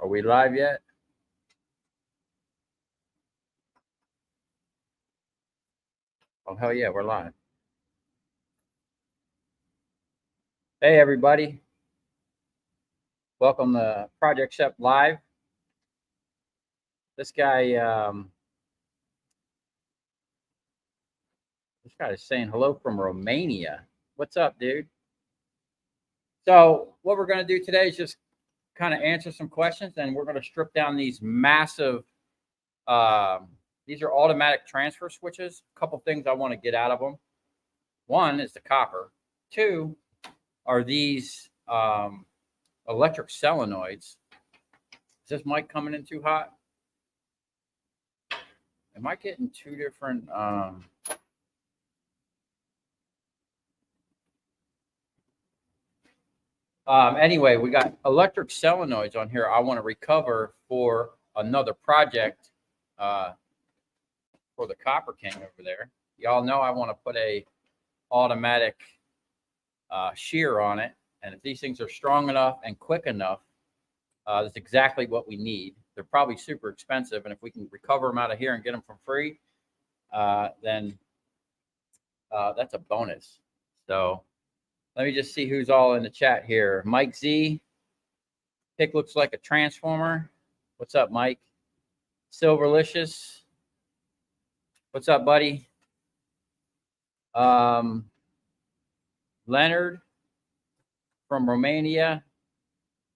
Are we live yet? Oh, hell yeah, we're live. Hey, everybody. Welcome to Project Shep Live. This guy is saying hello from Romania. What's up, dude? So what we're going to do today is just kind of answer some questions, and we're going to strip down these massive, these are automatic transfer switches. A couple things I want to get out of them. One is the copper. Two are these electric solenoids. Is this mic coming in too hot? Am I getting two different? Anyway, we got electric solenoids on here. I want to recover for another project for the Copper King over there. Y'all know I want to put a automatic shear on it, and if these things are strong enough and quick enough, that's exactly what we need. They're probably super expensive, and if we can recover them out of here and get them for free, then that's a bonus. So let me just see who's all in the chat here. Mike Z. Pick looks like a transformer. What's up, Mike? Silverlicious. What's up, buddy? Leonard from Romania.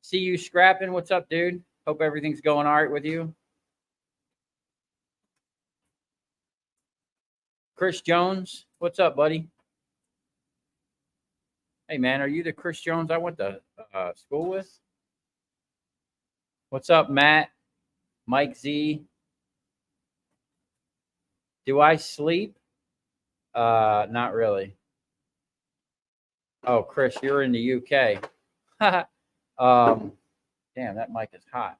See you scrapping. What's up, dude? Hope everything's going all right with you. Chris Jones. What's up, buddy? Hey, man, are you the Chris Jones I went to school with? What's up, Matt? Mike Z. Do I sleep? Not really. Oh, Chris, you're in the UK. Damn, that mic is hot.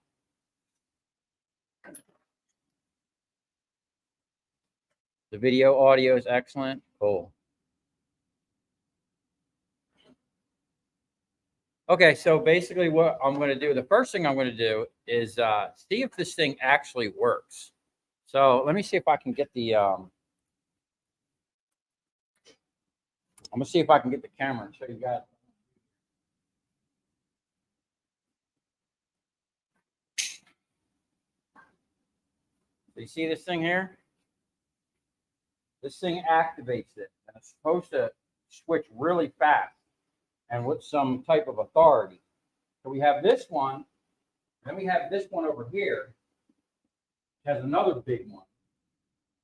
The video audio is excellent. Cool. Okay, so basically what I'm going to do, the first thing I'm going to do is see if this thing actually works. So let me see if I can get the, I'm going to see if I can get the camera and show you guys. So you see this thing here? This thing activates it, and it's supposed to switch really fast and with some type of authority. So we have this one, then we have this one over here, which has another big one.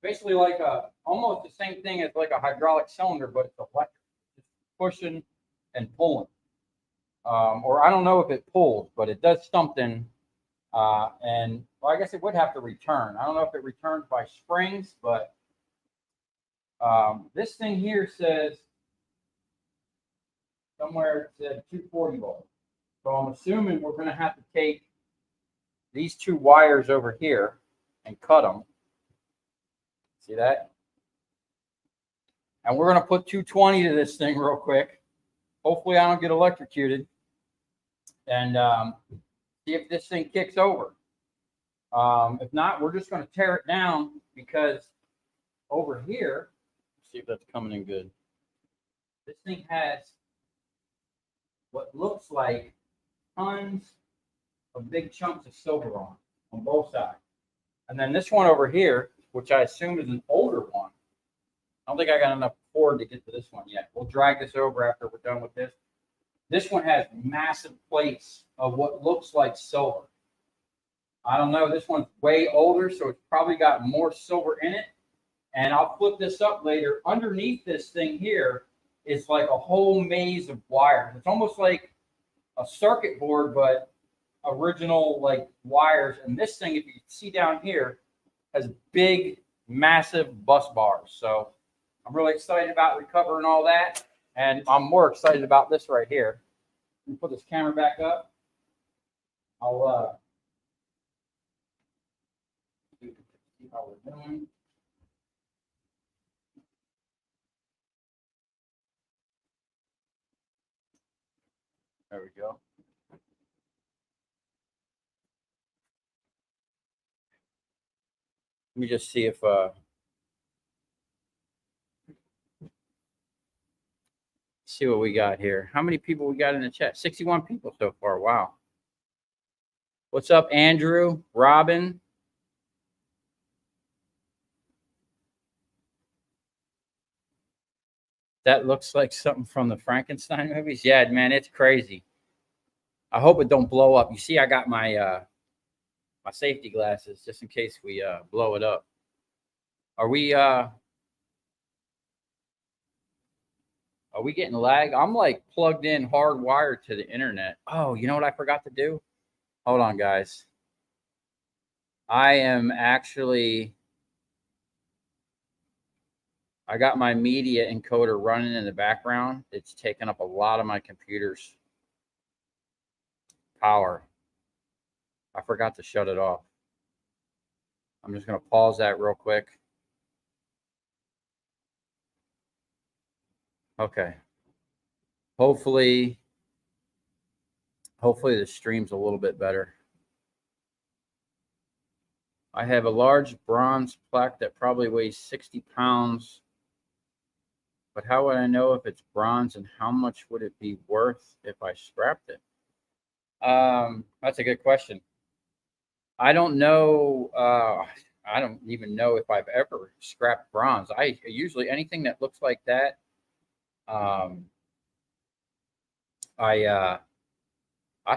Basically like almost the same thing as like a hydraulic cylinder, but it's electric. It's pushing and pulling. Or I don't know if it pulls, but it does something. And well, I guess it would have to return. I don't know if it returns by springs, but this thing here says somewhere it said 240 volts. So I'm assuming we're going to have to take these two wires over here and cut them. See that? And we're going to put 220 to this thing real quick. Hopefully I don't get electrocuted. And see if this thing kicks over. If not, we're just going to tear it down because over here, let's see if that's coming in good. This thing has what looks like tons of big chunks of silver on both sides. And then this one over here, which I assume is an older one. I don't think I got enough cord to get to this one yet. We'll drag this over after we're done with this. This one has massive plates of what looks like silver. I don't know. This one's way older, so it's probably got more silver in it. And I'll flip this up later. Underneath this thing here is like a whole maze of wires. It's almost like a circuit board, but original like wires. And this thing, if you see down here, has big, massive bus bars. So I'm really excited about recovering all that. And I'm more excited about this right here. Let me put this camera back up. I'll see how we're doing. There we go. Let me just see if see what we got here. How many people we got in the chat? 61 people so far. Wow. What's up, Andrew? Robin? That looks like something from the Frankenstein movies. Yeah, man, it's crazy. I hope it don't blow up. You see, I got my my safety glasses just in case we blow it up. Are we getting lag? I'm like plugged in hardwired to the internet. Oh, you know what I forgot to do? Hold on, guys. I am actually I got my media encoder running in the background. It's taking up a lot of my computer's power. I forgot to shut it off. I'm just going to pause that real quick. Okay. Hopefully the stream's a little bit better. I have a large bronze plaque that probably weighs 60 pounds. But how would I know if it's bronze, and how much would it be worth if I scrapped it? That's a good question. I don't know. I don't even know if I've ever scrapped bronze. I usually anything that looks like that. I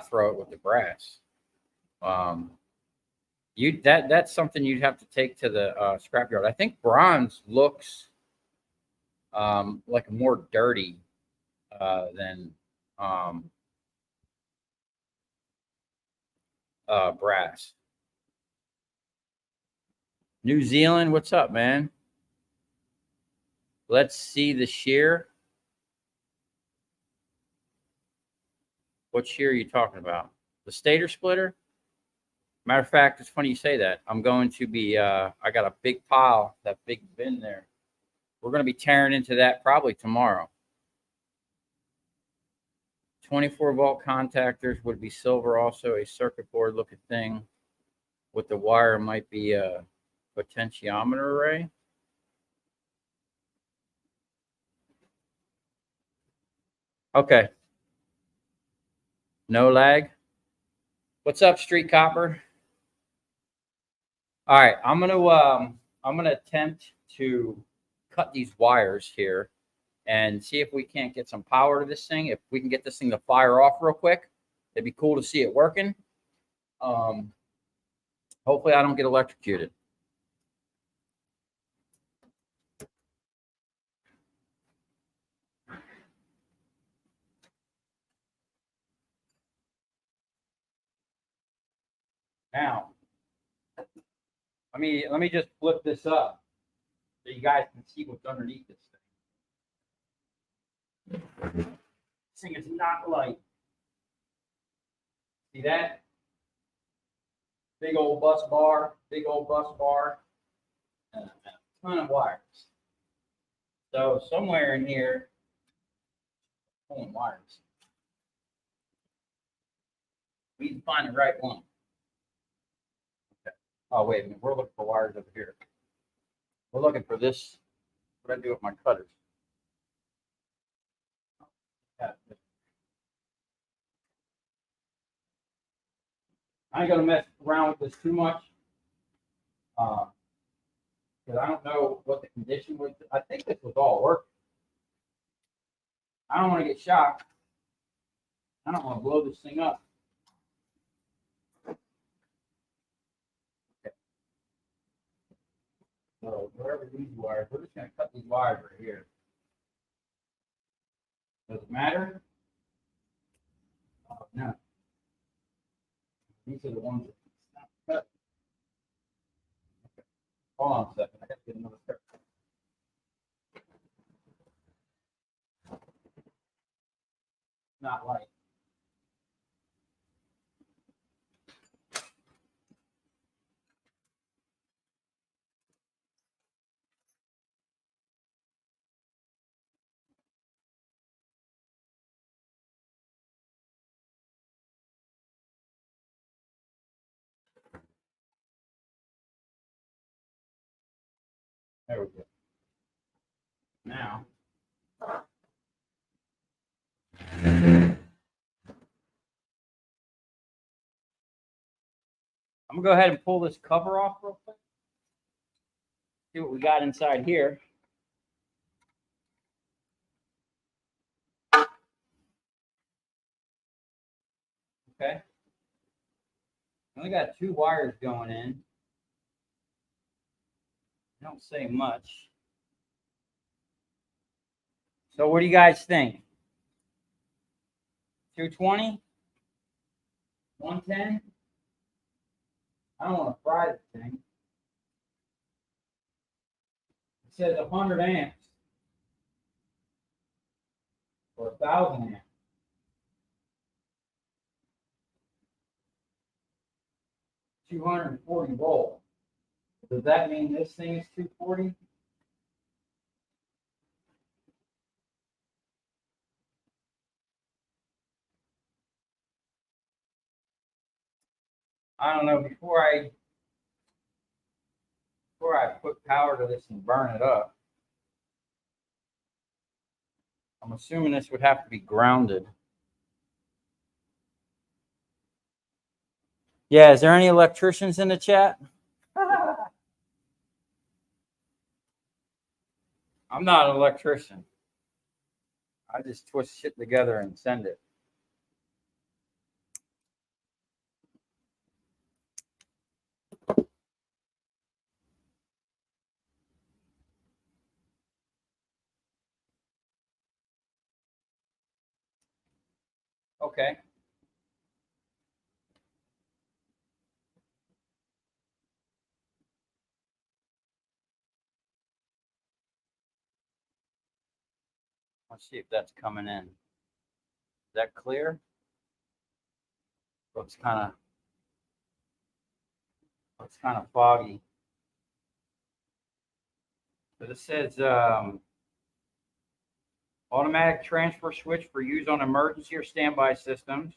throw it with the brass. That's something you'd have to take to the scrapyard. I think bronze looks like more dirty than brass. New Zealand, what's up, man? Let's see the shear. What shear are you talking about? The stator splitter? Matter of fact, it's funny you say that. I'm going to be, I got a big pile, that big bin there. We're going to be tearing into that probably tomorrow. 24-volt contactors would be silver, also a circuit board looking thing. With the wire might be a potentiometer array. Okay. No lag. What's up, Street Copper? All right, I'm gonna attempt to cut these wires here and see if we can't get some power to this thing. If we can get this thing to fire off real quick, it'd be cool to see it working. Hopefully I don't get electrocuted. Now, let me just flip this up so you guys can see what's underneath this thing. This thing is not light. See that? Big old bus bar, and a ton of wires. So somewhere in here, pulling wires. We need to find the right one. Okay. Oh, wait a minute. We're looking for wires over here. We're looking for this. What do I do with my cutters? I ain't gonna mess around with this too much. Because I don't know what the condition was. I think this was all working. I don't want to get shocked. I don't want to blow this thing up. Okay. So wherever these wires, we're just gonna cut these wires right here. Does it matter? No. These are the ones that cut. Okay. Hold on a second. I got to get another cut. Not light. There we go. Now, I'm gonna go ahead and pull this cover off real quick. See what we got inside here. Okay. Only got 2 wires going in. Don't say much. So what do you guys think? 220? 110? I don't want to fry the thing. It says 100 amps or 1,000 amps. 240 volt. Does that mean this thing is 240? I don't know. Before I put power to this and burn it up, I'm assuming this would have to be grounded. Yeah, is there any electricians in the chat? I'm not an electrician. I just twist shit together and send it. Okay. Let's see if that's coming in. Is that clear? Looks kind of foggy. But it says automatic transfer switch for use on emergency or standby systems.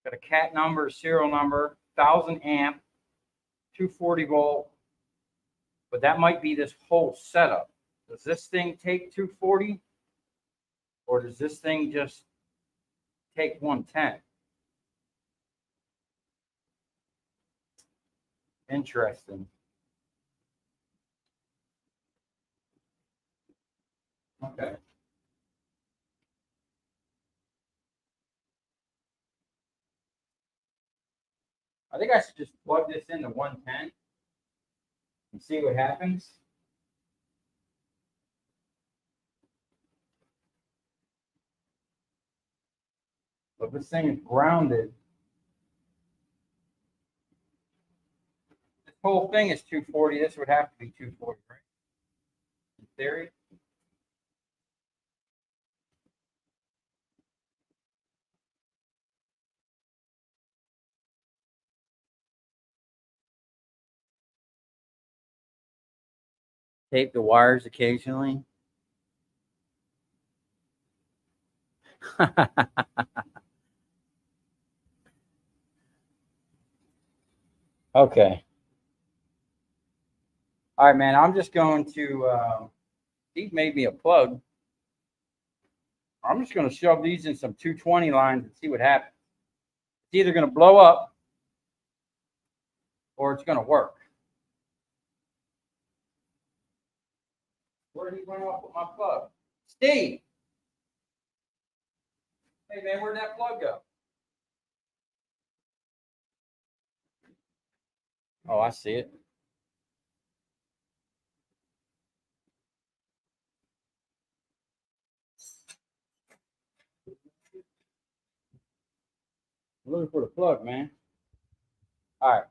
Got a cat number, serial number, 1,000 amp, 240 volt. But that might be this whole setup. Does this thing take 240? Or does this thing just take 110? Interesting. Okay. I think I should just plug this into 110 and see what happens. But this thing is grounded. This whole thing is 240. This would have to be 240, right? In theory. Tape the wires occasionally. Okay. All right, man. I'm just going to. Steve made me a plug. I'm just going to shove these in some 220 lines and see what happens. It's either going to blow up or it's going to work. Where did he run off with my plug? Steve! Hey, man, where'd that plug go? Oh, I see it. I'm looking for the plug, man. All right.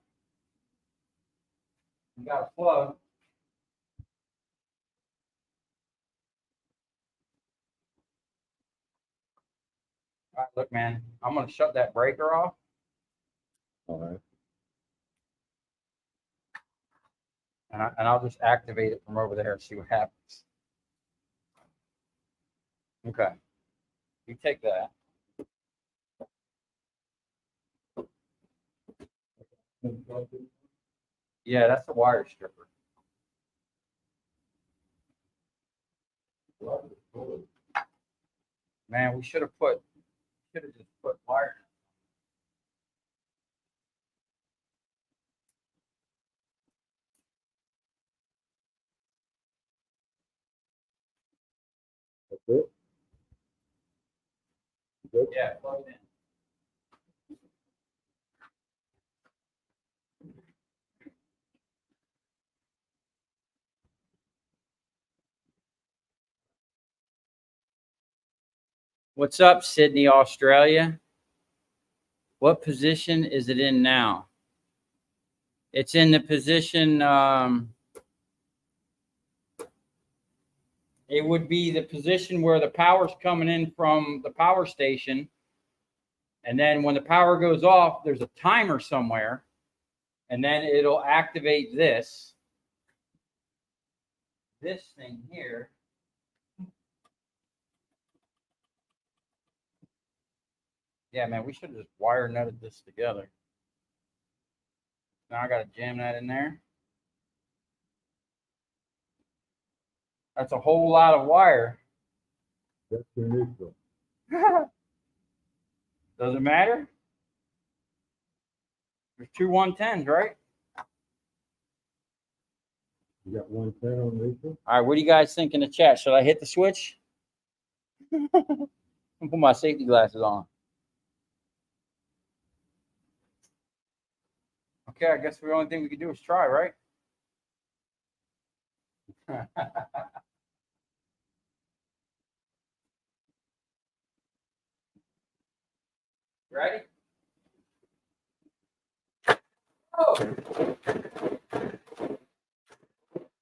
We got a plug. All right, look, man. I'm going to shut that breaker off. All right. And I'll just activate it from over there and see what happens. Okay. You take that. Yeah, that's the wire stripper. Man, we should have just put wire. That's it. Good. Yeah, plug it in. What's up, Sydney, Australia? What position is it in now? It's in the position, it would be the position where the power's coming in from the power station. And then when the power goes off, there's a timer somewhere. And then it'll activate this thing here. Yeah, man, we should have just wire nutted this together. Now I got to jam that in there. That's a whole lot of wire. That's your neutral. Does it matter? There's two 110s, right? You got 110 on neutral? All right, what do you guys think in the chat? Should I hit the switch? I'll put my safety glasses on. Okay, I guess the only thing we can do is try, right? Ready? Oh!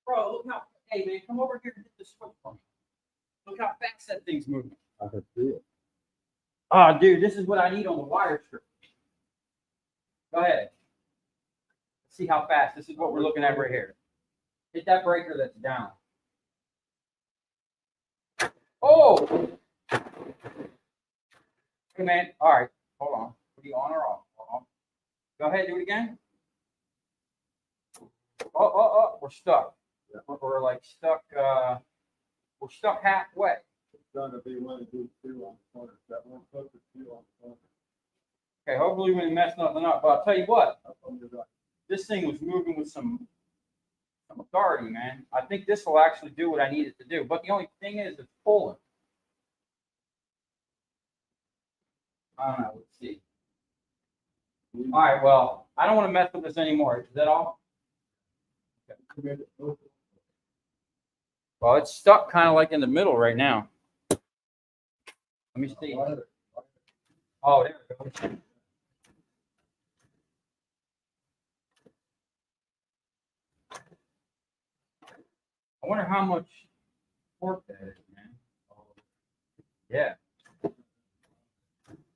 Bro, look how, hey man, come over here and hit the switch for me. Look how fast that thing's moving. I can see it. Oh, dude, this is what I need on the wire strip. Go ahead. Let's see how fast. This is what we're looking at right here. Hit that breaker that's down. Oh! Hey, man. All right. Hold on. Are you on or off? Hold on. Go ahead. Do it again. Oh. We're stuck. Yeah. We're like stuck. We're stuck halfway. It's going to be one of these two on the corner. That one closer to you on the corner. Okay. Hopefully we didn't mess nothing up. But I'll tell you what. Up on your right. This thing was moving with some authority, man. I think this will actually do what I need it to do. But the only thing is, it's pulling. I don't know. Let's see. All right. Well, I don't want to mess with this anymore. Is that all? Okay. Well, it's stuck kind of like in the middle right now. Let me see. Oh, there it goes. I wonder how much torque that is, man. Yeah.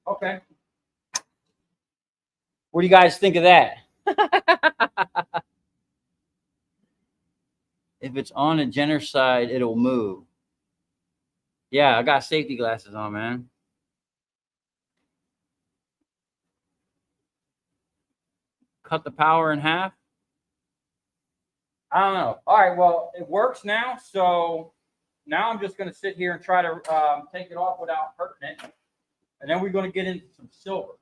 Okay. What do you guys think of that? If it's on the Jenner side, it'll move. Yeah, I got safety glasses on, man. Cut the power in half. I don't know. All right, well, it works now. So now I'm just going to sit here and try to take it off without hurting it. And then we're going to get into some silver.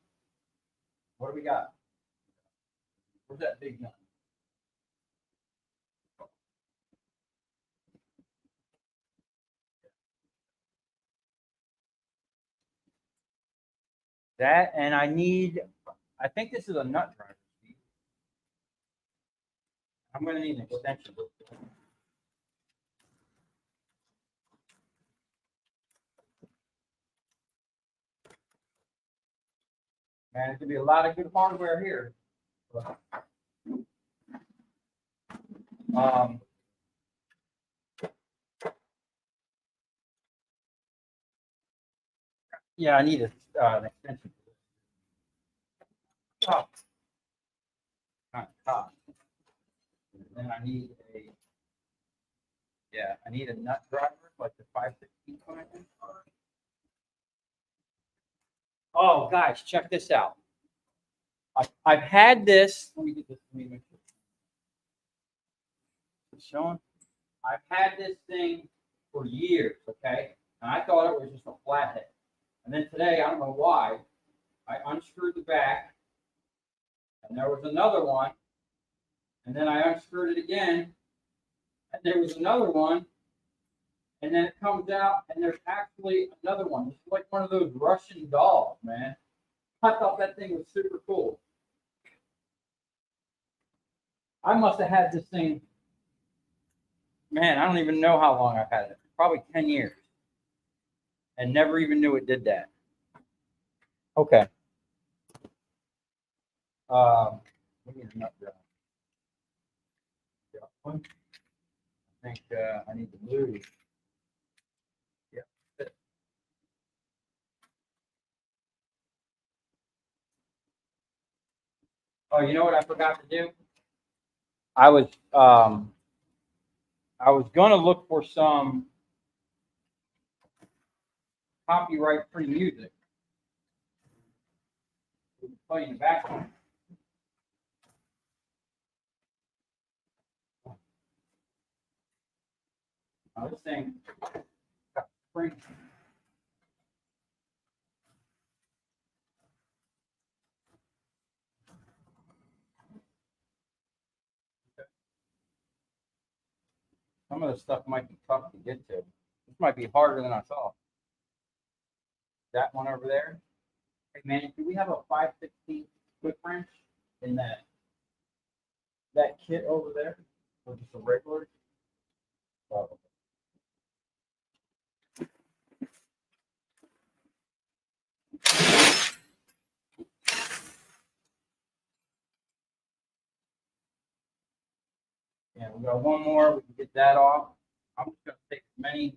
What do we got? Where's that big gun? That, and I think this is a nut driver. I'm going to need an extension. Man, there's going to be a lot of good hardware here. Yeah, I need an extension. Oh. Top. And then I need I need a nut driver, like the 516 kind. Oh, guys, check this out. I've had this. Let me get this. Let me make sure. It's showing. I've had this thing for years, okay? And I thought it was just a flathead. And then today, I don't know why, I unscrewed the back, and there was another one, and then I unscrewed it again, and there was another one, and then it comes out, and there's actually another one. It's like one of those Russian dolls, man. I thought that thing was super cool. I must have had this thing, man, I don't even know how long I've had it. Probably 10 years. And never even knew it did that. Okay. We need a nut job. Got one. I think I need the blue. Yeah. Oh, you know what I forgot to do? I was gonna look for some copyright free music. Play in the background. This thing got springs. Some of the stuff might be tough to get to. This might be harder than I thought. That one over there. Hey man, do we have a 5/16 quick wrench in that kit over there? Or just a regular? Oh. Yeah, we got one more. We can get that off. I'm just gonna take as many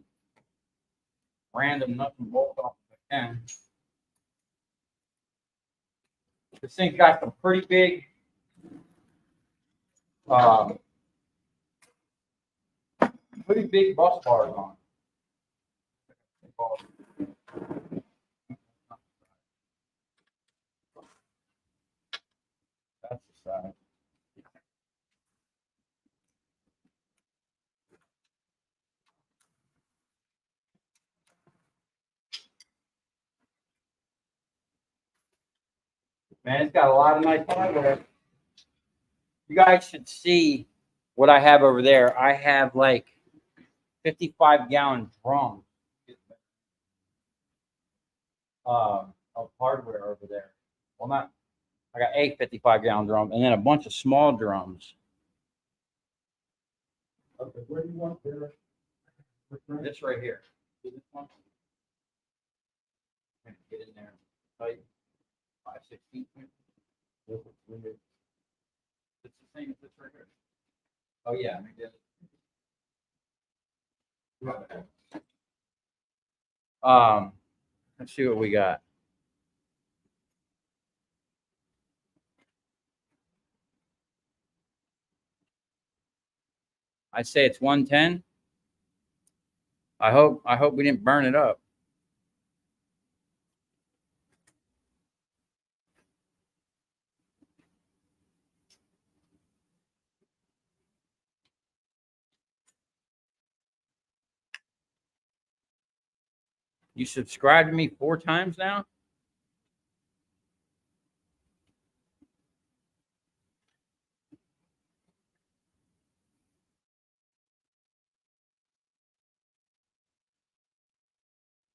random nuts and bolts off as I can. This thing's got some pretty big bus bars on it. That's the side. Man, it's got a lot of nice hardware. You guys should see what I have over there. I have like 55-gallon drums of hardware over there. Well, not, I got a 55-gallon drum and then a bunch of small drums. Okay, where do you want there? This right here. See this one? Get in there. Tight. 5/16. It's the same as this right here. Oh yeah, maybe let's see what we got. I say it's 110. I hope we didn't burn it up. You subscribed to me 4 times now?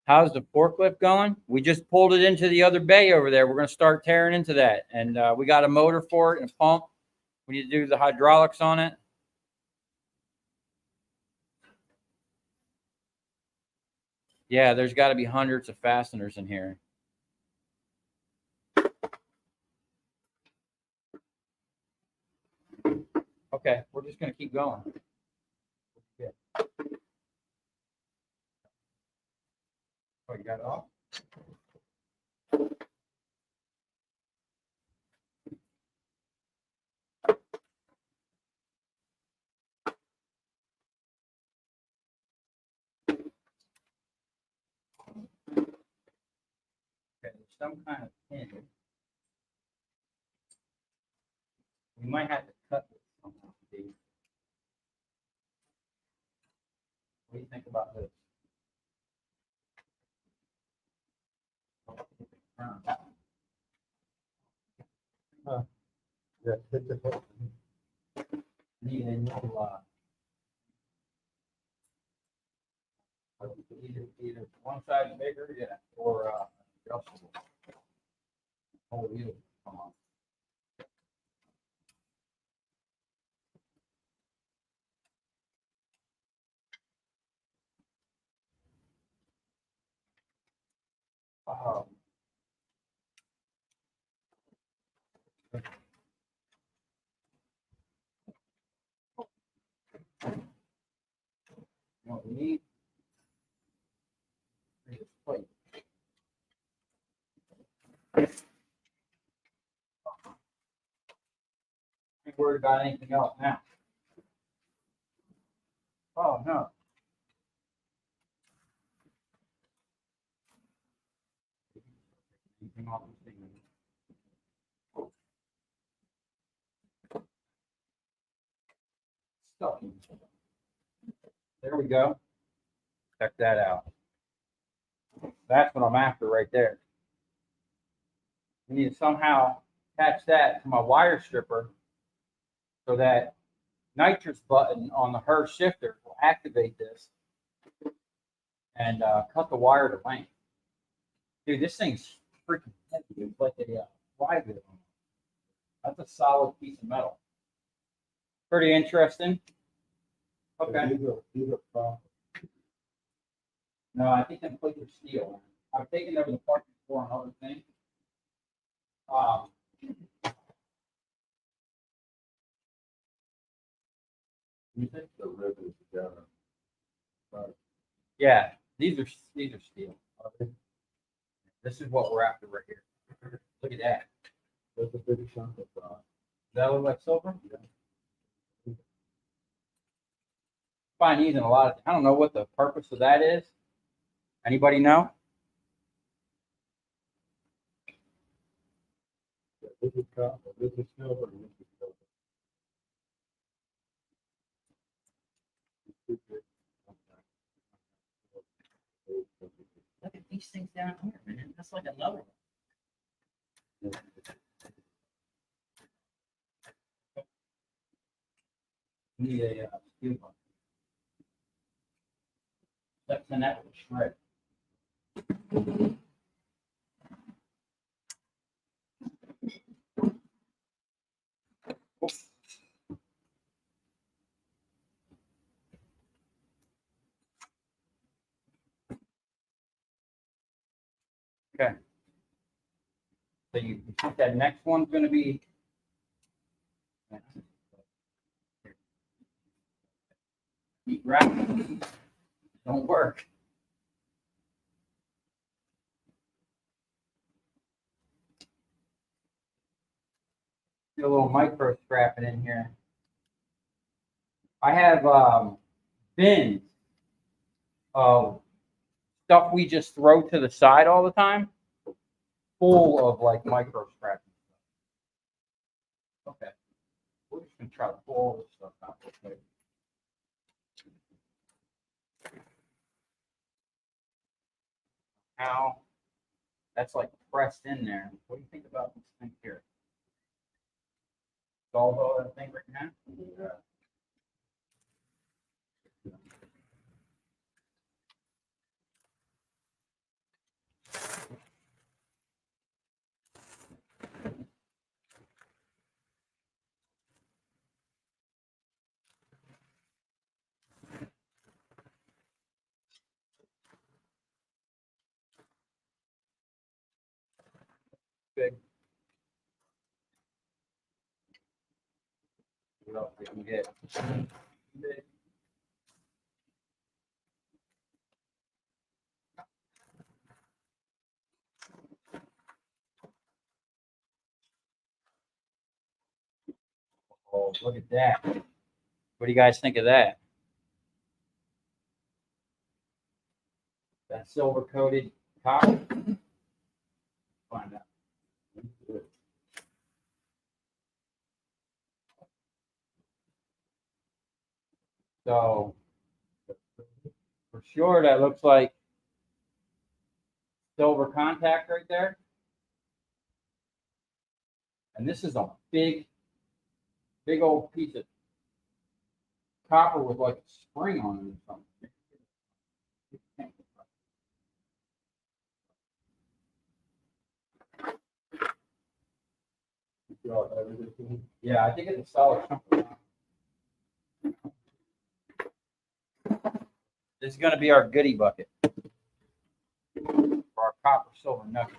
How's the forklift going? We just pulled it into the other bay over there. We're going to start tearing into that. And we got a motor for it and a pump. We need to do the hydraulics on it. Yeah, there's got to be hundreds of fasteners in here. Okay, we're just going to keep going. Yeah. Oh, you got it off? Okay, there's some kind of pin. We might have to cut this somehow. do you think about this? Yeah, hit the button. Need a new, either one side bigger, yeah, or, adjustable. Oh, you, come on. Um, you know what we need? Is this plate. Ain't worried about anything else now. Oh, no. Anything off this thing? Stuff. There we go. Check that out. That's what I'm after right there. We need to somehow attach that to my wire stripper so that nitrous button on the HER shifter will activate this and cut the wire to length. Dude, this thing's freaking heavy. It's like a flywheel. That's a solid piece of metal. Pretty interesting. Okay. No, I think them plates are steel. I've taken over the part before on other things. You think the rib is together? Yeah, these are steel. This is what we're after right here. Look at that. There's a big chunk of Does that look like silver? Yeah. Find these in a lot of. I don't know what the purpose of that is. Anybody know? This is copper, this is silver, this is silver. Look at these things down here, man. That's like another one. Need a steel one. That's an actual shred. Okay. So you think that next one's going to be. Keep wrapping. Don't work. Do a little micro scrapping in here. I have bins of stuff we just throw to the side all the time, full of like micro scrapping stuff. Okay. We're just gonna try to pull all this stuff out real quick. How that's like pressed in there. What do you think about this thing here? Solve all that thing right now? Yeah. Good. What else we can get? Oh, look at that. What do you guys think of that? That silver coated copper? Find out. So sure that looks like silver contact right there. And this is a big old piece of copper with like a spring on it or something. Yeah, I think it's a solid chunk. This is going to be our goodie bucket for our copper silver nuggets.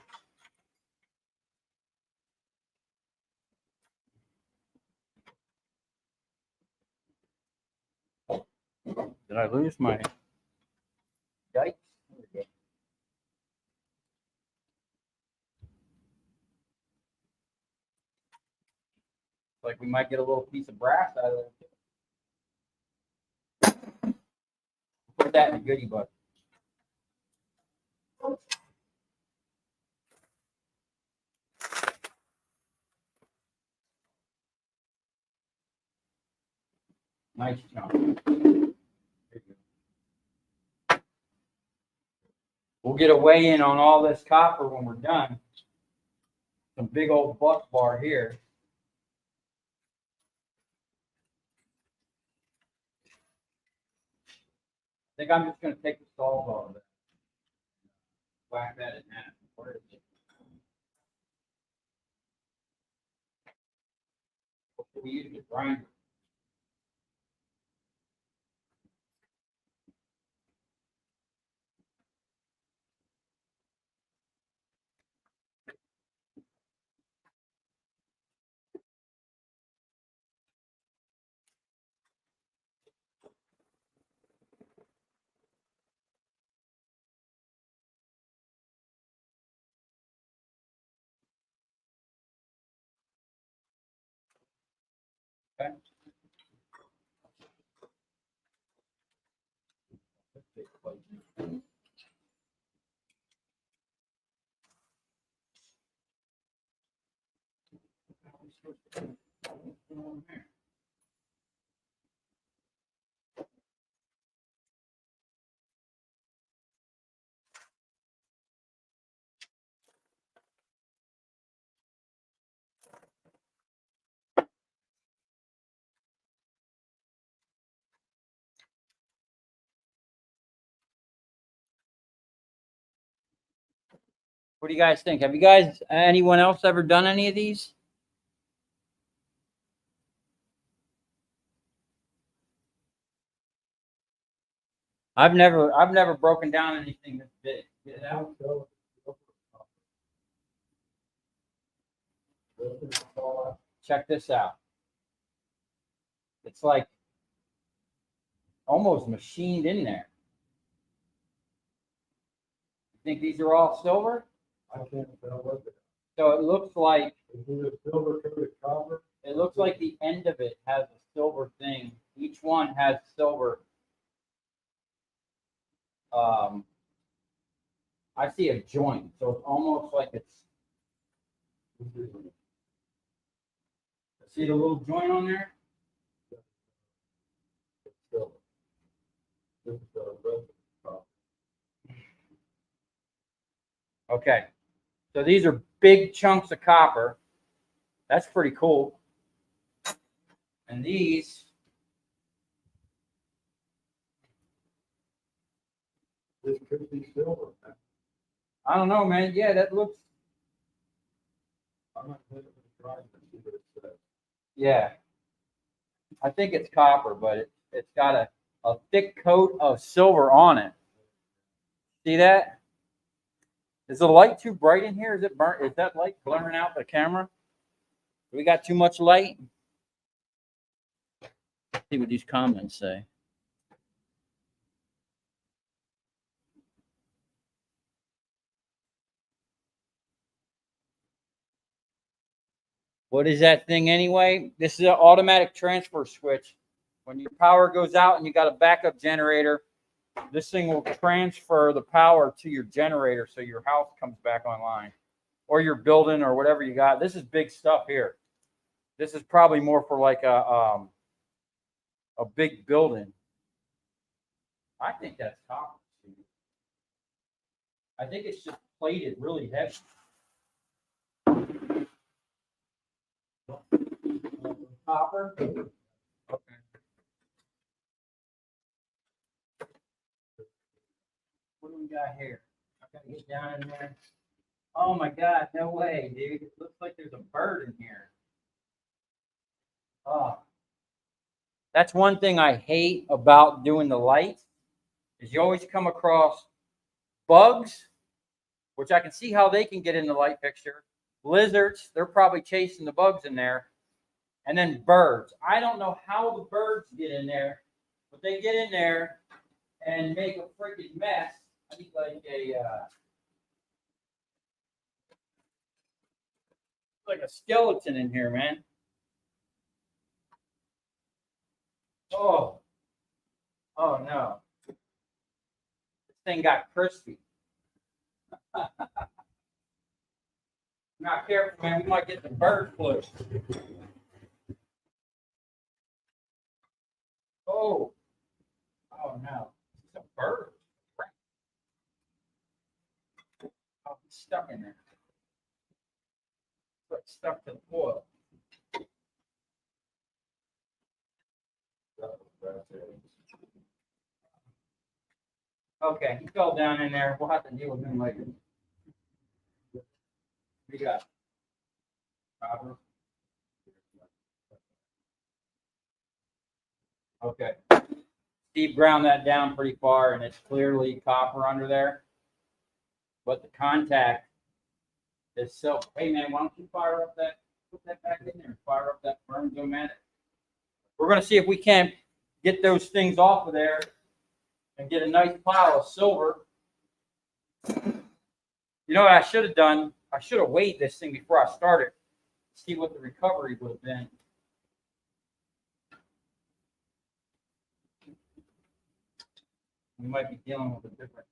Did I lose my yikes? There we go. Like we might get a little piece of brass out of it. Put that in the goodie bucket. Nice chunk. We'll get a weigh in on all this copper when we're done. Some big old bus bar here. I think I'm just going to take the salt off of it. Whack that in half. Where is it? We use the grinder. Okay. What do you guys think? Have you guys, anyone else ever done any of these? I've never broken down anything this big. Get it out. Check this out. It's like almost machined in there. You think these are all silver? I can't tell what it is. So it looks like Is it a silver coated copper? it looks like the end of it has a silver thing. Each one has silver. I see a joint, so it's almost like it's. See the little joint on there? It's silver. This is a red copper. Okay. So these are big chunks of copper. That's pretty cool. And these, This could be silver. I don't know, man. Yeah, that looks, I'm not going to try to see what it says. yeah. I think it's copper, but it's got a thick coat of silver on it. See that? Is the light too bright in here? Is it burnt? Is that light blurring out the camera? Do we got too much light? Let's see what these comments say. What is that thing anyway? This is an automatic transfer switch. When your power goes out and you got a backup generator, this thing will transfer the power to your generator so your house comes back online, or your building, or whatever you got. This is big stuff here. This is probably more for like a big building. I think that's copper. I think it's just plated really heavy. Copper. Okay. What do we got here? I gotta get down in there. Oh my God, no way, dude. It looks like there's a bird in here. Oh. That's one thing I hate about doing the lights is you always come across bugs, which I can see how they can get in the light fixture. Lizards, they're probably chasing the bugs in there. And then birds. I don't know how the birds get in there, but they get in there and make a freaking mess. I think like a skeleton in here, man. Oh, oh no. This thing got crispy. Not careful, man. We might get the bird flu. Oh, oh no. It's a bird. Oh, it's stuck in there. It's like stuck to the foil. Okay, he fell down in there. We'll have to deal with him later. We got copper. Okay. Steve ground that down pretty far, and it's clearly copper under there. But the contact is so. Hey man, why don't you fire up that? Put that back in there and fire up that burn zomatic. We're gonna see if we can't get those things off of there and get a nice pile of silver. You know what I should have done? I should have weighed this thing before I started. See what the recovery would have been. We might be dealing with a different.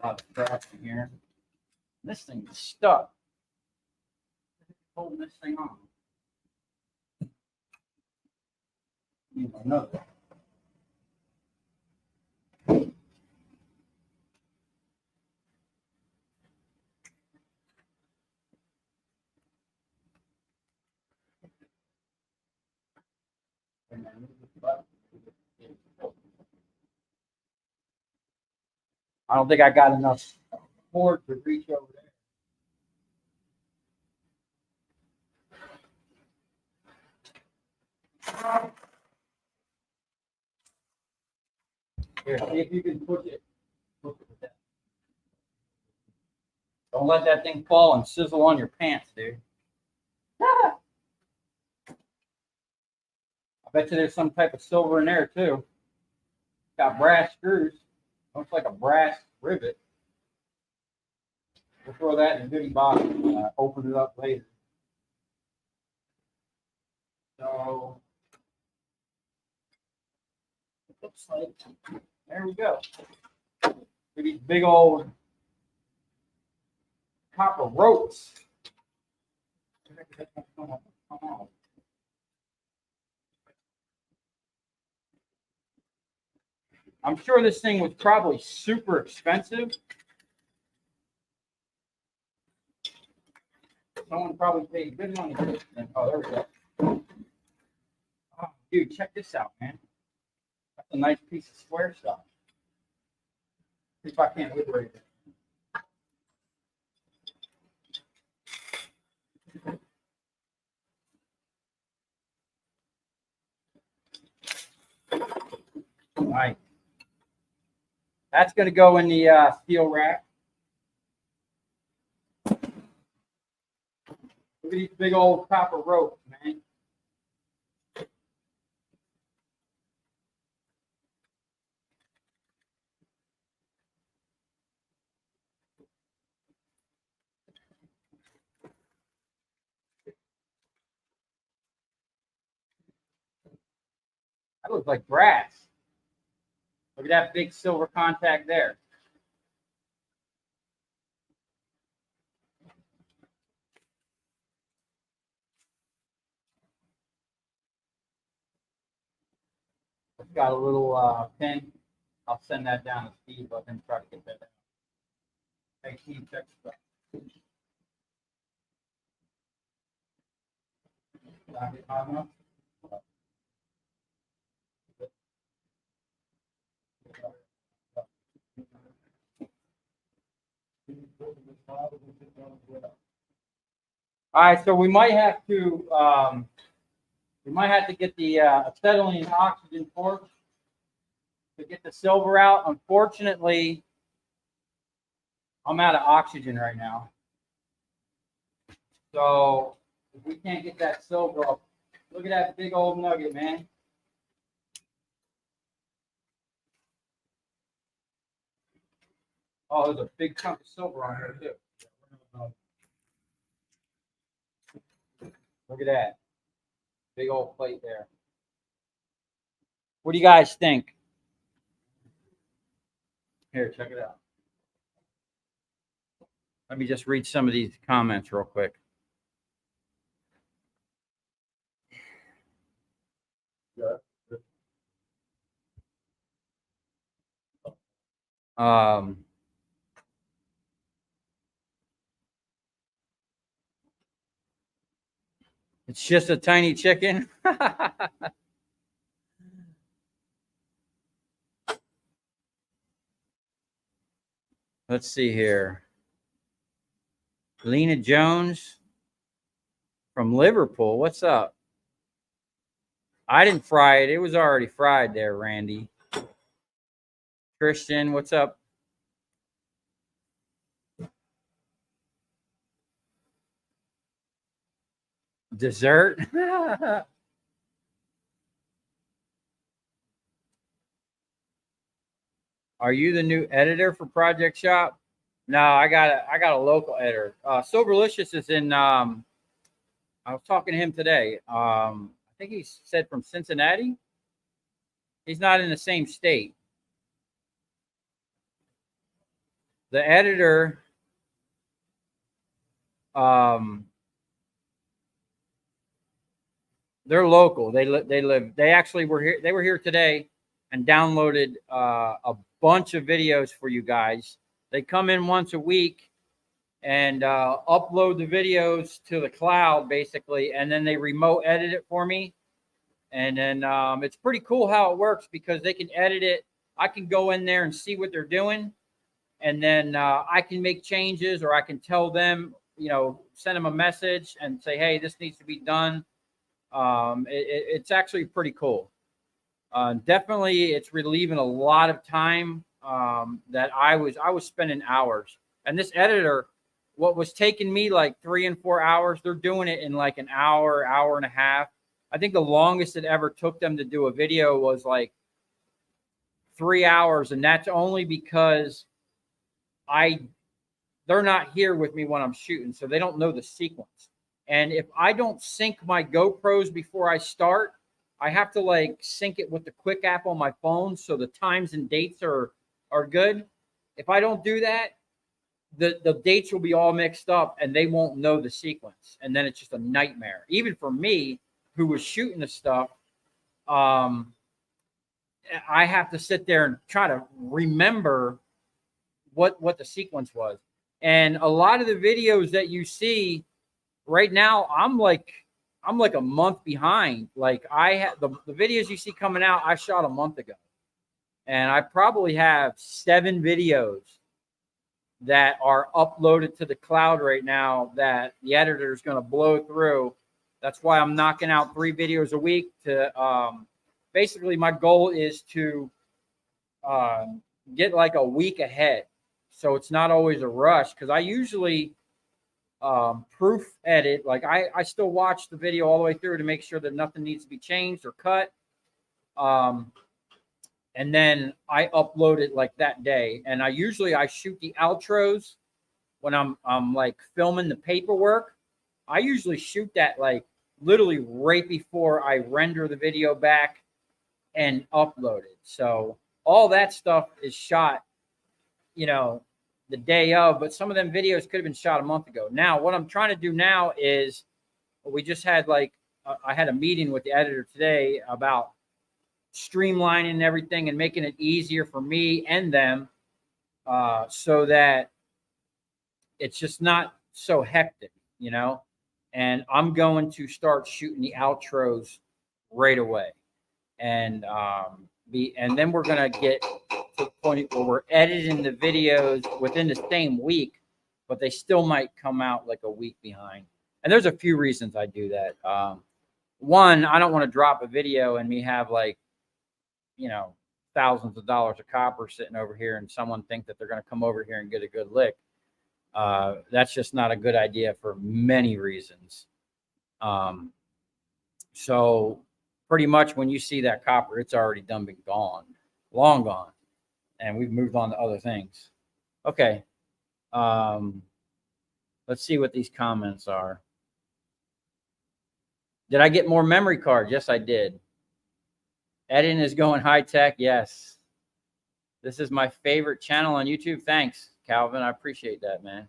A lot of crap in here. This thing is stuck. Holding this thing on. Need another. I don't think I got enough cord to reach over there. Here, see if you can push it. Push it with that. Don't let that thing fall and sizzle on your pants, dude. I bet you there's some type of silver in there too. Got brass screws. Looks like a brass rivet. We'll throw that in a goodie box and open it up later. So it looks like there we go. These big old copper ropes. Come on. I'm sure this thing was probably super expensive. Someone probably paid good money for this thing. Oh, there we go. Oh, dude, check this out, man. That's a nice piece of square stuff. See if I can't liberate it. All right. That's going to go in the steel rack. Look at these big old copper ropes, man. That looks like brass. Look at that big silver contact there. It's got a little pin. I'll send that down to Steve. Let him try to get that out. Hey, Steve, check this out. Not get hot enough? All right, so we might have to get the acetylene and oxygen torch to get the silver out. Unfortunately, I'm out of oxygen right now. So if we can't get that silver up, look at that big old nugget, man. Oh, there's a big chunk of silver on here too. Look at that. Big old plate there. What do you guys think? Here, check it out. Let me just read some of these comments real quick. It's just a tiny chicken. Let's see here. Lena Jones from Liverpool. What's up? I didn't fry it. It was already fried there, Randy. Christian, what's up? Dessert? Are you the new editor for Project Shop? No, I got a local editor. Soberlicious is in. I was talking to him today. I think he said from Cincinnati. He's not in the same state. The editor. They're local. They live. They actually were here. They were here today and downloaded a bunch of videos for you guys. They come in once a week and upload the videos to the cloud, basically, and then they remote edit it for me. And then it's pretty cool how it works because they can edit it. I can go in there and see what they're doing, and then I can make changes, or I can tell them, send them a message and say, hey, this needs to be done. It's actually pretty cool. Definitely, it's relieving a lot of time that I was spending hours. And this editor, what was taking me like 3 and 4 hours, they're doing it in like an hour, hour and a half. I think the longest it ever took them to do a video was like 3 hours, and that's only because they're not here with me when I'm shooting, so they don't know the sequence. And if I don't sync my GoPros before I start, I have to like sync it with the Quick app on my phone so the times and dates are good. If I don't do that, the dates will be all mixed up and they won't know the sequence. And then it's just a nightmare. Even for me, who was shooting the stuff, I have to sit there and try to remember what the sequence was. And a lot of the videos that you see right now, I'm like a month behind. Like I had the videos you see coming out, I shot a month ago. And I probably have 7 videos that are uploaded to the cloud right now that the editor is going to blow through. That's why I'm knocking out 3 videos a week to basically my goal is to get like a week ahead. So it's not always a rush, because I usually proof edit. Like I still watch the video all the way through to make sure that nothing needs to be changed or cut. And then I upload it like that day. And I shoot the outros when I'm like filming the paperwork. I usually shoot that like literally right before I render the video back and uploaded. So all that stuff is shot, you know, the day of, but some of them videos could have been shot a month ago. Now, what I'm trying to do now is we just had like, I had a meeting with the editor today about streamlining everything and making it easier for me and them, so that it's just not so hectic, you know. And I'm going to start shooting the outros right away, and and then we're gonna get to the point where we're editing the videos within the same week, but they still might come out like a week behind. And there's a few reasons I do that. One, I don't want to drop a video and me have like, you know, thousands of dollars of copper sitting over here and someone think that they're going to come over here and get a good lick. That's just not a good idea for many reasons. So pretty much when you see that copper, it's already done been gone, long gone, and we've moved on to other things. Okay. Let's see what these comments are. Did I get more memory cards? Yes, I did. Editing is going high tech. Yes. This is my favorite channel on YouTube. Thanks, Calvin. I appreciate that, man.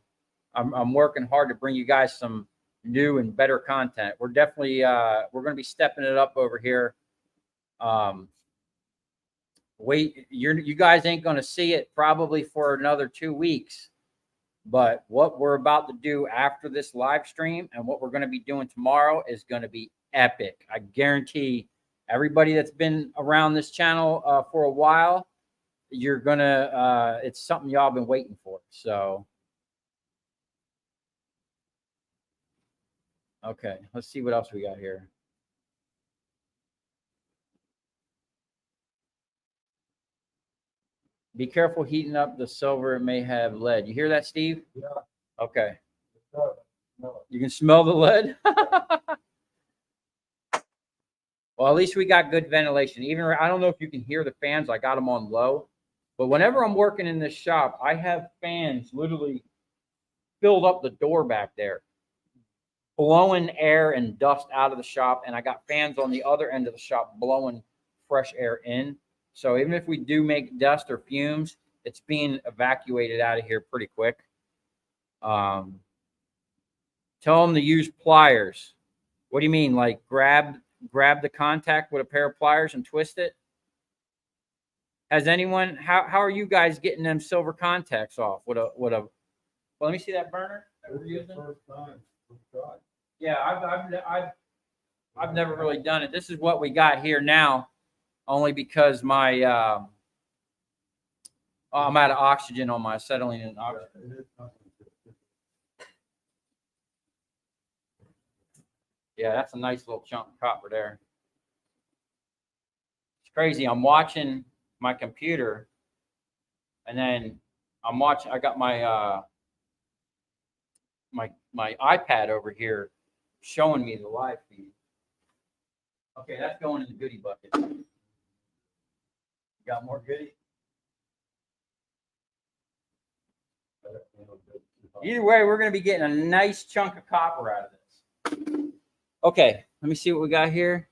I'm working hard to bring you guys some new and better content. We're definitely we're going to be stepping it up over here. You guys ain't going to see it probably for another 2 weeks. But what we're about to do after this live stream and what we're going to be doing tomorrow is going to be epic. I guarantee everybody that's been around this channel for a while, you're going to, it's something y'all been waiting for. So, okay, let's see what else we got here. Be careful heating up the silver. It may have lead. You hear that, Steve? Yeah. Okay. No. You can smell the lead? Well, at least we got good ventilation. Even I don't know if you can hear the fans. I got them on low. But whenever I'm working in this shop, I have fans literally filled up the door back there, blowing air and dust out of the shop. And I got fans on the other end of the shop blowing fresh air in. So even if we do make dust or fumes, it's being evacuated out of here pretty quick. Tell them to use pliers. What do you mean? Like grab the contact with a pair of pliers and twist it? Has anyone, how are you guys getting them silver contacts off with a, well, let me see that burner that we're using. First time. Yeah, I've never really done it. This is what we got here now, only because my I'm out of oxygen on my acetylene and oxygen. Yeah, that's a nice little chunk of copper there. It's crazy. I'm watching my computer, and then I'm watching. I got my my iPad over here showing me the live feed. Okay, that's going in the goodie bucket. You got more goodie? Either way, we're going to be getting a nice chunk of copper out of this. Okay, let me see what we got here.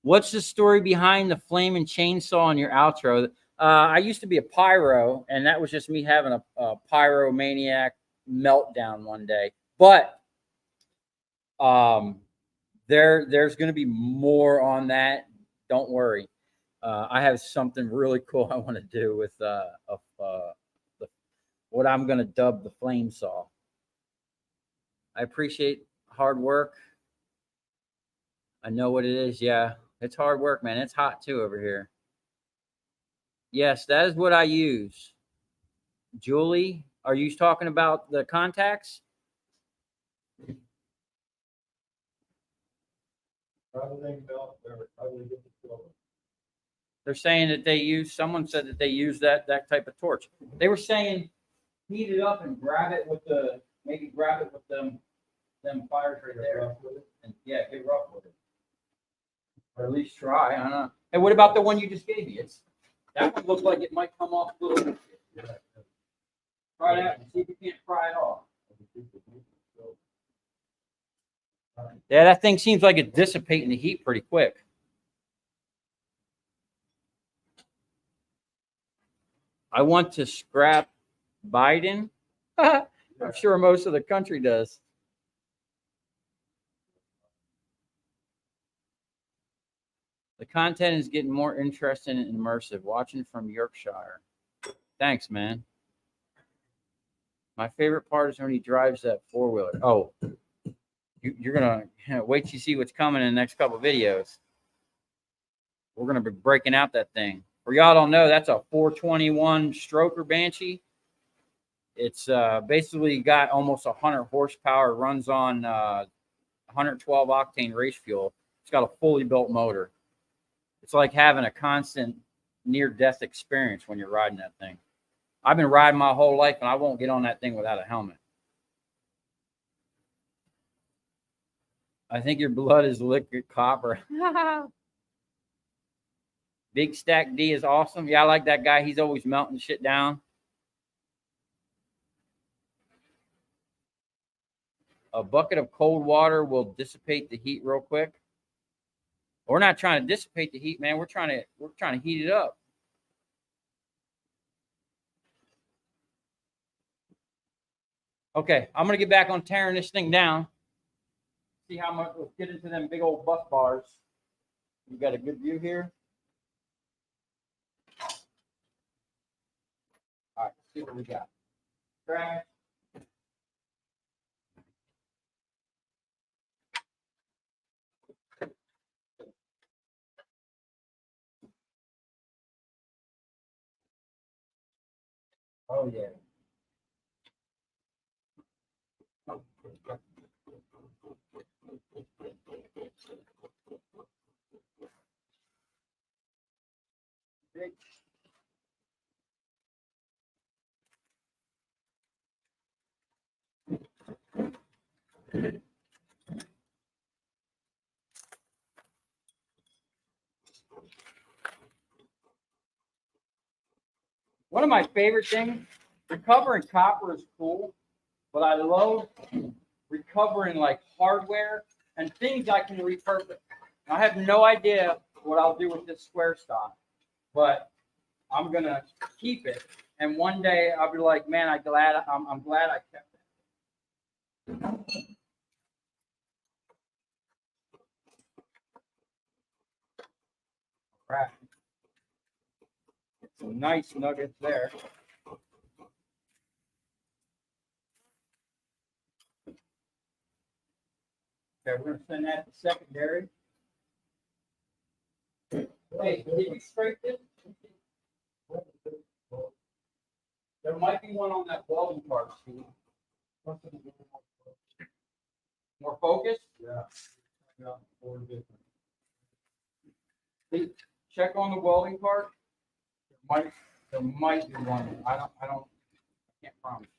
What's the story behind the flaming chainsaw in your outro? I used to be a pyro, and that was just me having a pyromaniac meltdown one day. But there's going to be more on that. Don't worry. I have something really cool I want to do with what I'm going to dub the flame saw. I appreciate hard work. I know what it is. Yeah, it's hard work, man. It's hot too over here. Yes, that is what I use. Julie, are you talking about the contacts? They're saying that they use, someone said that they use that type of torch. They were saying heat it up and grab it with maybe grab it with them fires right there. And yeah, get rough with it. Or at least try. I don't know. Hey, what about the one you just gave me? That one looks like it might come off a little bit. Try that and see if you can't pry it off. Yeah, that thing seems like it's dissipating the heat pretty quick. I want to scrap Biden. I'm sure most of the country does. The content is getting more interesting and immersive. Watching from Yorkshire. Thanks, man. My favorite part is when he drives that four-wheeler. Oh, you're going to wait to see what's coming in the next couple of videos. We're going to be breaking out that thing. For y'all don't know, that's a 421 stroker Banshee. It's basically got almost 100 horsepower, runs on 112 octane race fuel. It's got a fully built motor. It's like having a constant near-death experience when you're riding that thing. I've been riding my whole life, and I won't get on that thing without a helmet. I think your blood is liquid copper. Big Stack D is awesome. Yeah, I like that guy. He's always melting shit down. A bucket of cold water will dissipate the heat real quick. We're not trying to dissipate the heat, man. We're trying to heat it up. Okay, I'm gonna get back on tearing this thing down. See how much. Let's get into them big old bus bars. You got a good view here. All right, let's see what we got. Trash. Oh yeah. Big. One of my favorite things, recovering copper is cool, but I love recovering like hardware and things I can repurpose. I have no idea what I'll do with this square stock, but I'm gonna keep it. And one day I'll be like, man, I'm glad I kept it. Crap. Some nice nuggets there. Okay, we're gonna send that to secondary. Hey, did you scrape this? There might be one on that welding part, Steve. More focused? Yeah. Yeah, 4 different. Hey, check on the welding part. There might be one. I can't promise.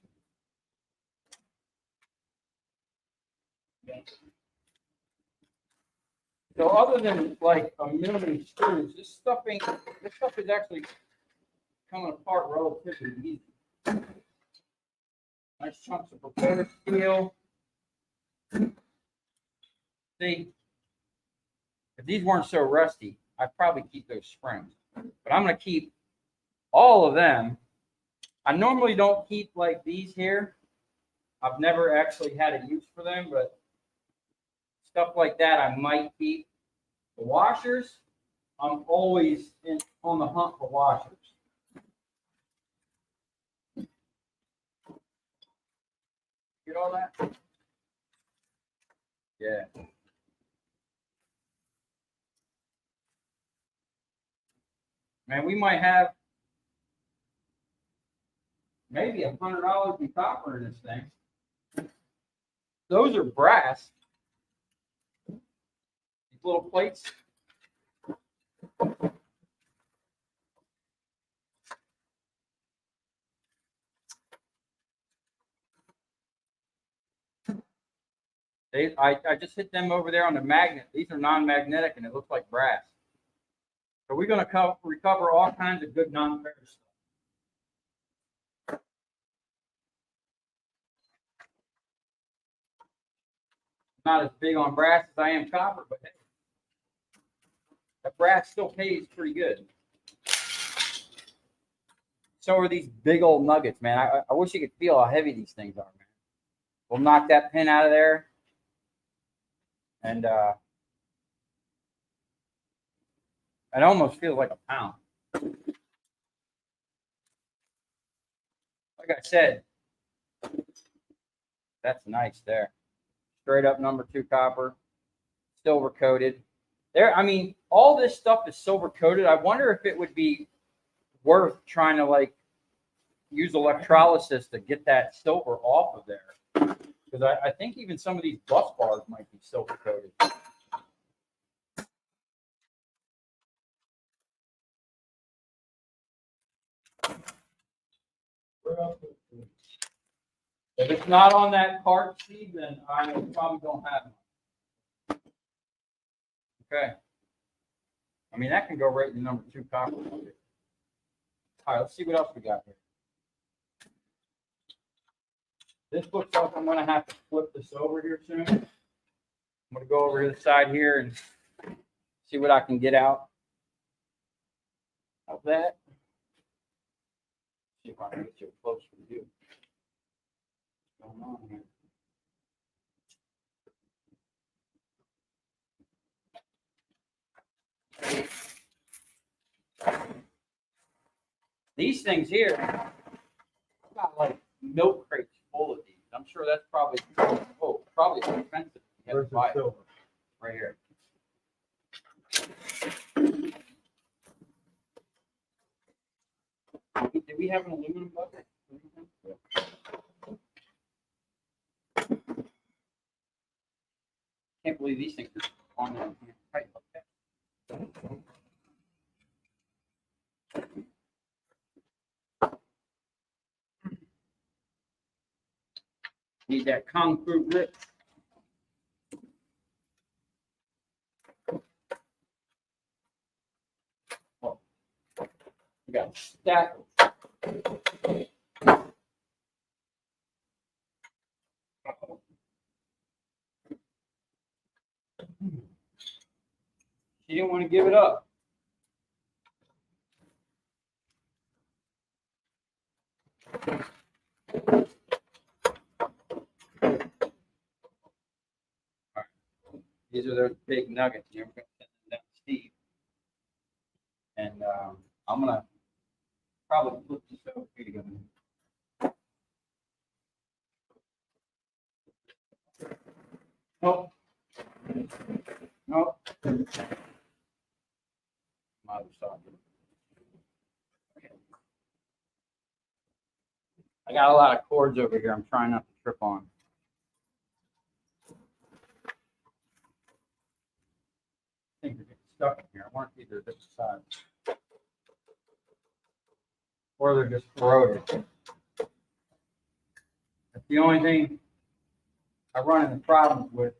So other than like a million screws, this stuff is actually coming apart relatively easy. Nice chunks of prepared steel. See, if these weren't so rusty, I'd probably keep those springs. But I'm going to keep all of them. I normally don't keep like these here. I've never actually had a use for them, but stuff like that I might keep. The washers, I'm always on the hunt for washers. Get all that? Yeah. Man, we might have maybe $100 in copper in this thing. Those are brass. These little plates. I just hit them over there on the magnet. These are non-magnetic and it looks like brass. So we're going to recover all kinds of good non-ferrous stuff. Not as big on brass as I am copper, but hey, that brass still pays pretty good. So are these big old nuggets, man. I wish you could feel how heavy these things are, man. We'll knock that pin out of there. And it almost feels like a pound. Like I said, that's nice there. Straight up number 2 copper, silver coated. There, I mean, all this stuff is silver coated. I wonder if it would be worth trying to like use electrolysis to get that silver off of there. Because I think even some of these bus bars might be silver coated. If it's not on that cart seed, then I probably don't have one. Okay. I mean, that can go right in number 2 copper. All right, let's see what else we got here. This looks like I'm going to have to flip this over here soon. I'm going to go over to the side here and see what I can get out of that. See if I can get you a closer view. What's going on here? These things here, I've got like milk crates full of these. I'm sure that's probably expensive. You have to buy it right here. Did we have an aluminum bucket? Can't believe these things are on there tight like that. Need that concrete grip. Oh, we got a stack. She didn't want to give it up. All right. These are those big nuggets. You're going to send them down to Steve. And I'm going to probably flip this over here to go. Nope. Nope. My other side. Okay. I got a lot of cords over here. I'm trying not to trip on. I think they're getting stuck in here. I want either different sides. Or they're just corroded. That's the only thing I run into problems with.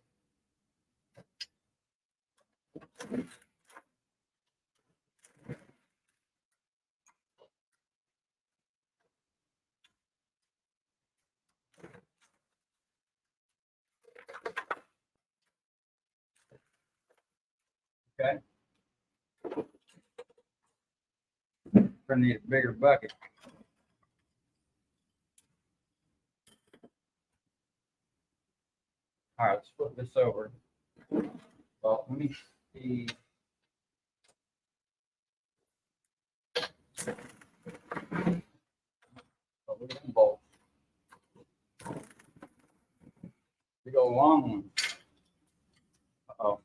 Okay. Gonna need a bigger bucket. All right, let's flip this over. Well, let me see. Oh, look at them bolts. Big old long one. Uh-oh.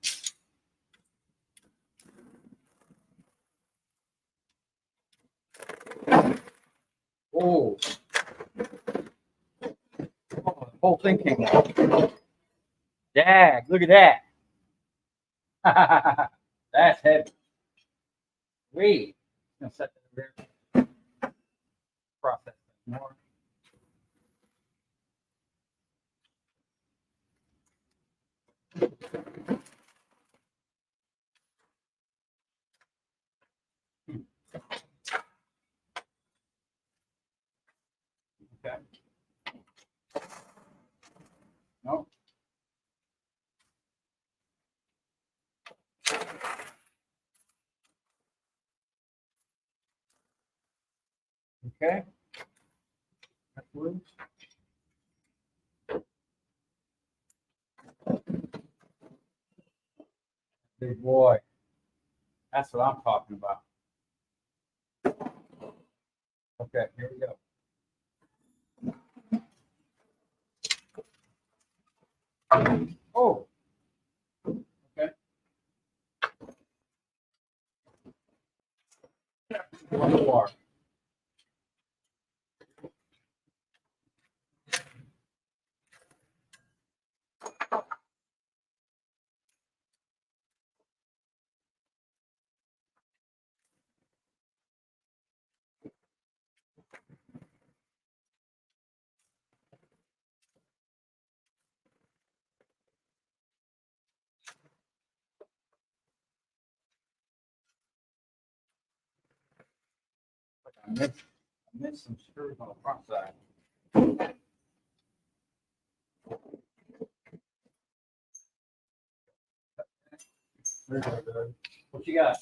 Oh. Oh, the whole thing came out. Dag, look at that. That's heavy. Wait. I'm gonna set that there. Process that more. Okay. Nope. Okay. That's loose. Big boy. That's what I'm talking about. Okay, here we go. Oh. Okay. One more. I missed some screws on the front side. What you got?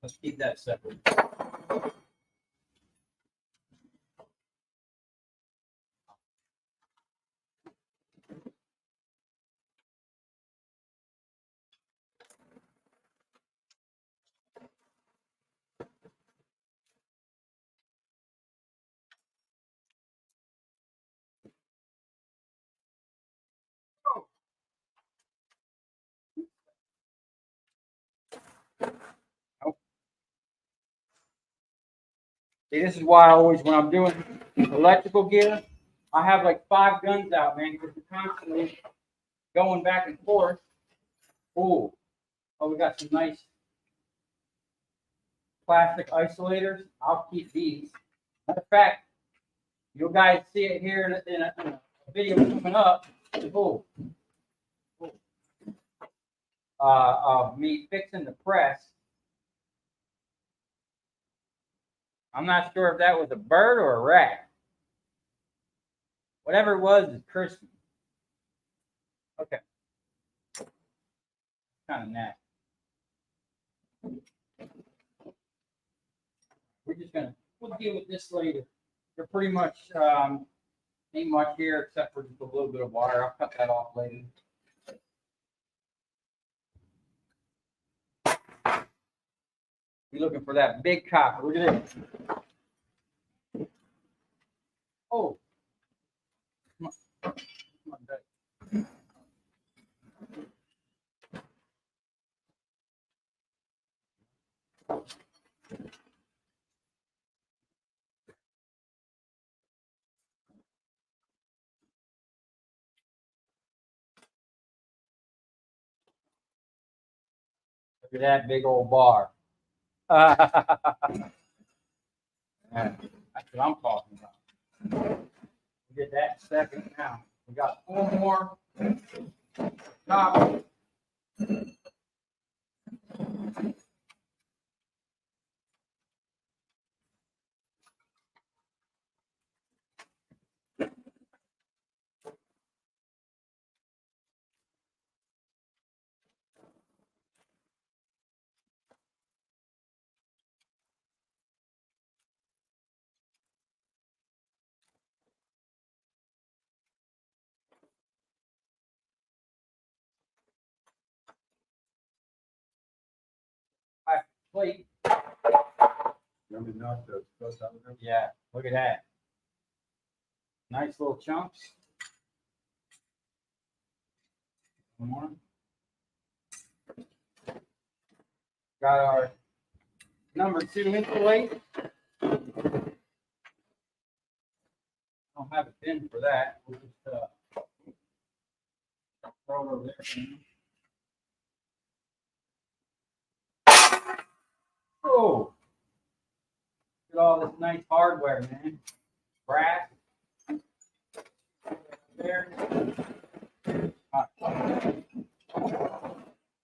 Let's keep that separate. See, this is why I always, when I'm doing electrical gear, I have like 5 guns out, man, because we're constantly going back and forth. Ooh. Oh, we got some nice plastic isolators. I'll keep these. Matter of fact, you guys see it here in a video coming up. Ooh. Ooh. Of me fixing the press. I'm not sure if that was a bird or a rat. Whatever it was, it's crispy. Okay. Kind of nasty. We'll deal with this later. They're pretty much, ain't much here except for just a little bit of wire. I'll cut that off later. You're looking for that big copper. Look at this. Oh. Come on. Come on, Dad. Look at that big old bar. That's what I'm talking about. We'll get that in a second now. We got 4 more. Top. Plate. Yeah, look at that. Nice little chunks. One more. Got our number 2 insulate. I don't have a pin for that. We'll just throw it over there. Oh, look at all this nice hardware, man. Brass. There.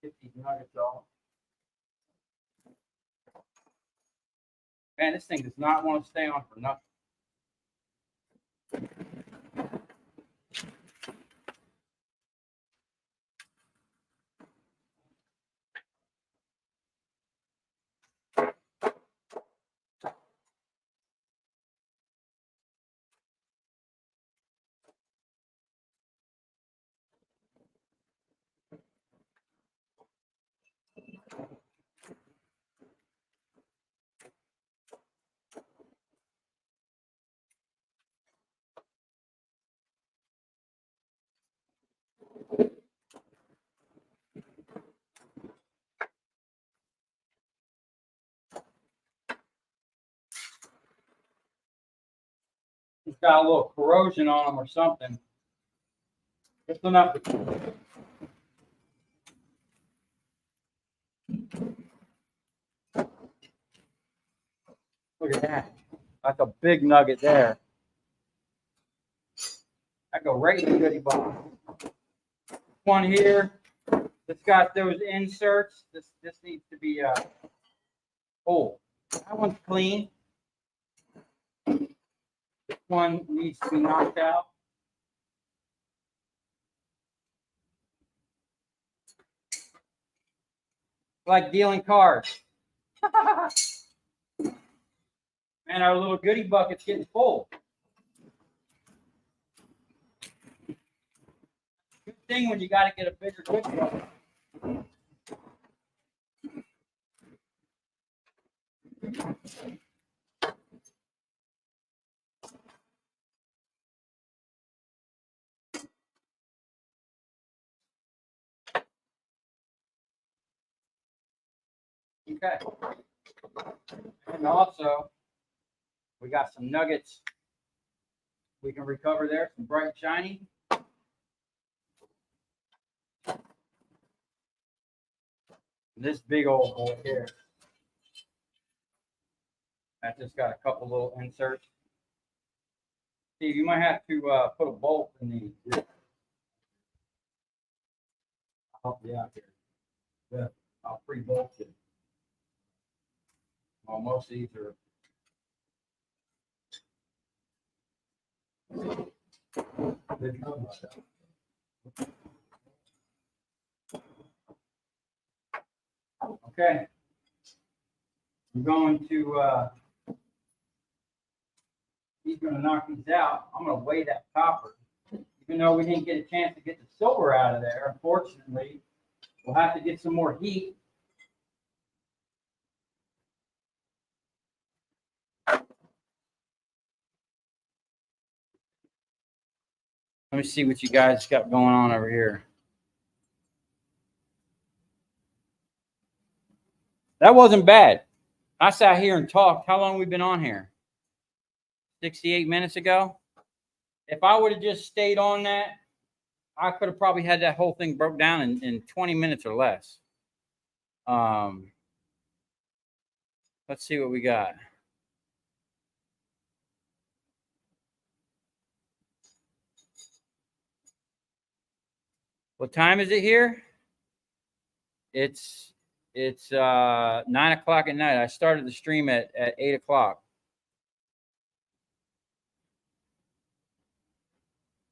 Get these nuggets off. Man, this thing does not want to stay on for nothing. It's got a little corrosion on them or something. Just enough to. Look at that. That's a big nugget there. I go right in the goodie box. One here. It's got those inserts. This needs to be whole. That one's clean. This one needs to be knocked out. Like dealing cards. And our little goodie bucket's getting full. Good thing when you got to get a bigger goodie bucket. Okay. And also, we got some nuggets we can recover there, some bright and shiny. This big old boy here. That just got a couple little inserts. Steve, you might have to put a bolt in these. I'll help you out here. Yeah, I'll pre-bolt it. Well, most of these are. Okay. I'm going to, he's going to knock these out. I'm going to weigh that copper. Even though we didn't get a chance to get the silver out of there, unfortunately, we'll have to get some more heat. Let me see what you guys got going on over here. That wasn't bad. I sat here and talked. How long we been on here? 68 minutes ago. If I would have just stayed on that, I could have probably had that whole thing broke down in 20 minutes or less. Let's see what we got. What time is it here? It's 9 o'clock at night. I started the stream at 8 o'clock.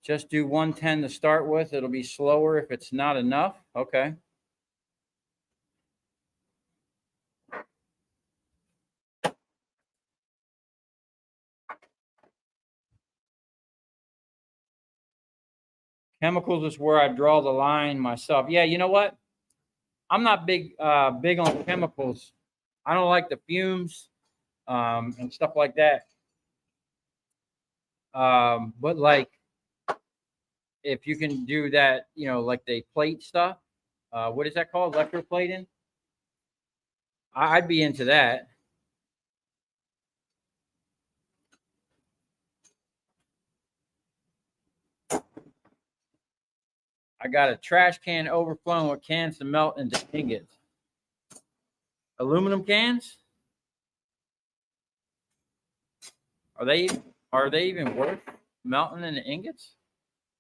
Just do 110 to start with. It'll be slower if it's not enough. Okay. Chemicals is where I draw the line myself. Yeah, you know what? I'm not big on chemicals. I don't like the fumes and stuff like that. But like, if you can do that, you know, like they plate stuff. What is that called? Electroplating? I'd be into that. I got a trash can overflowing with cans to melt into ingots. Aluminum cans? Are they even worth melting into ingots?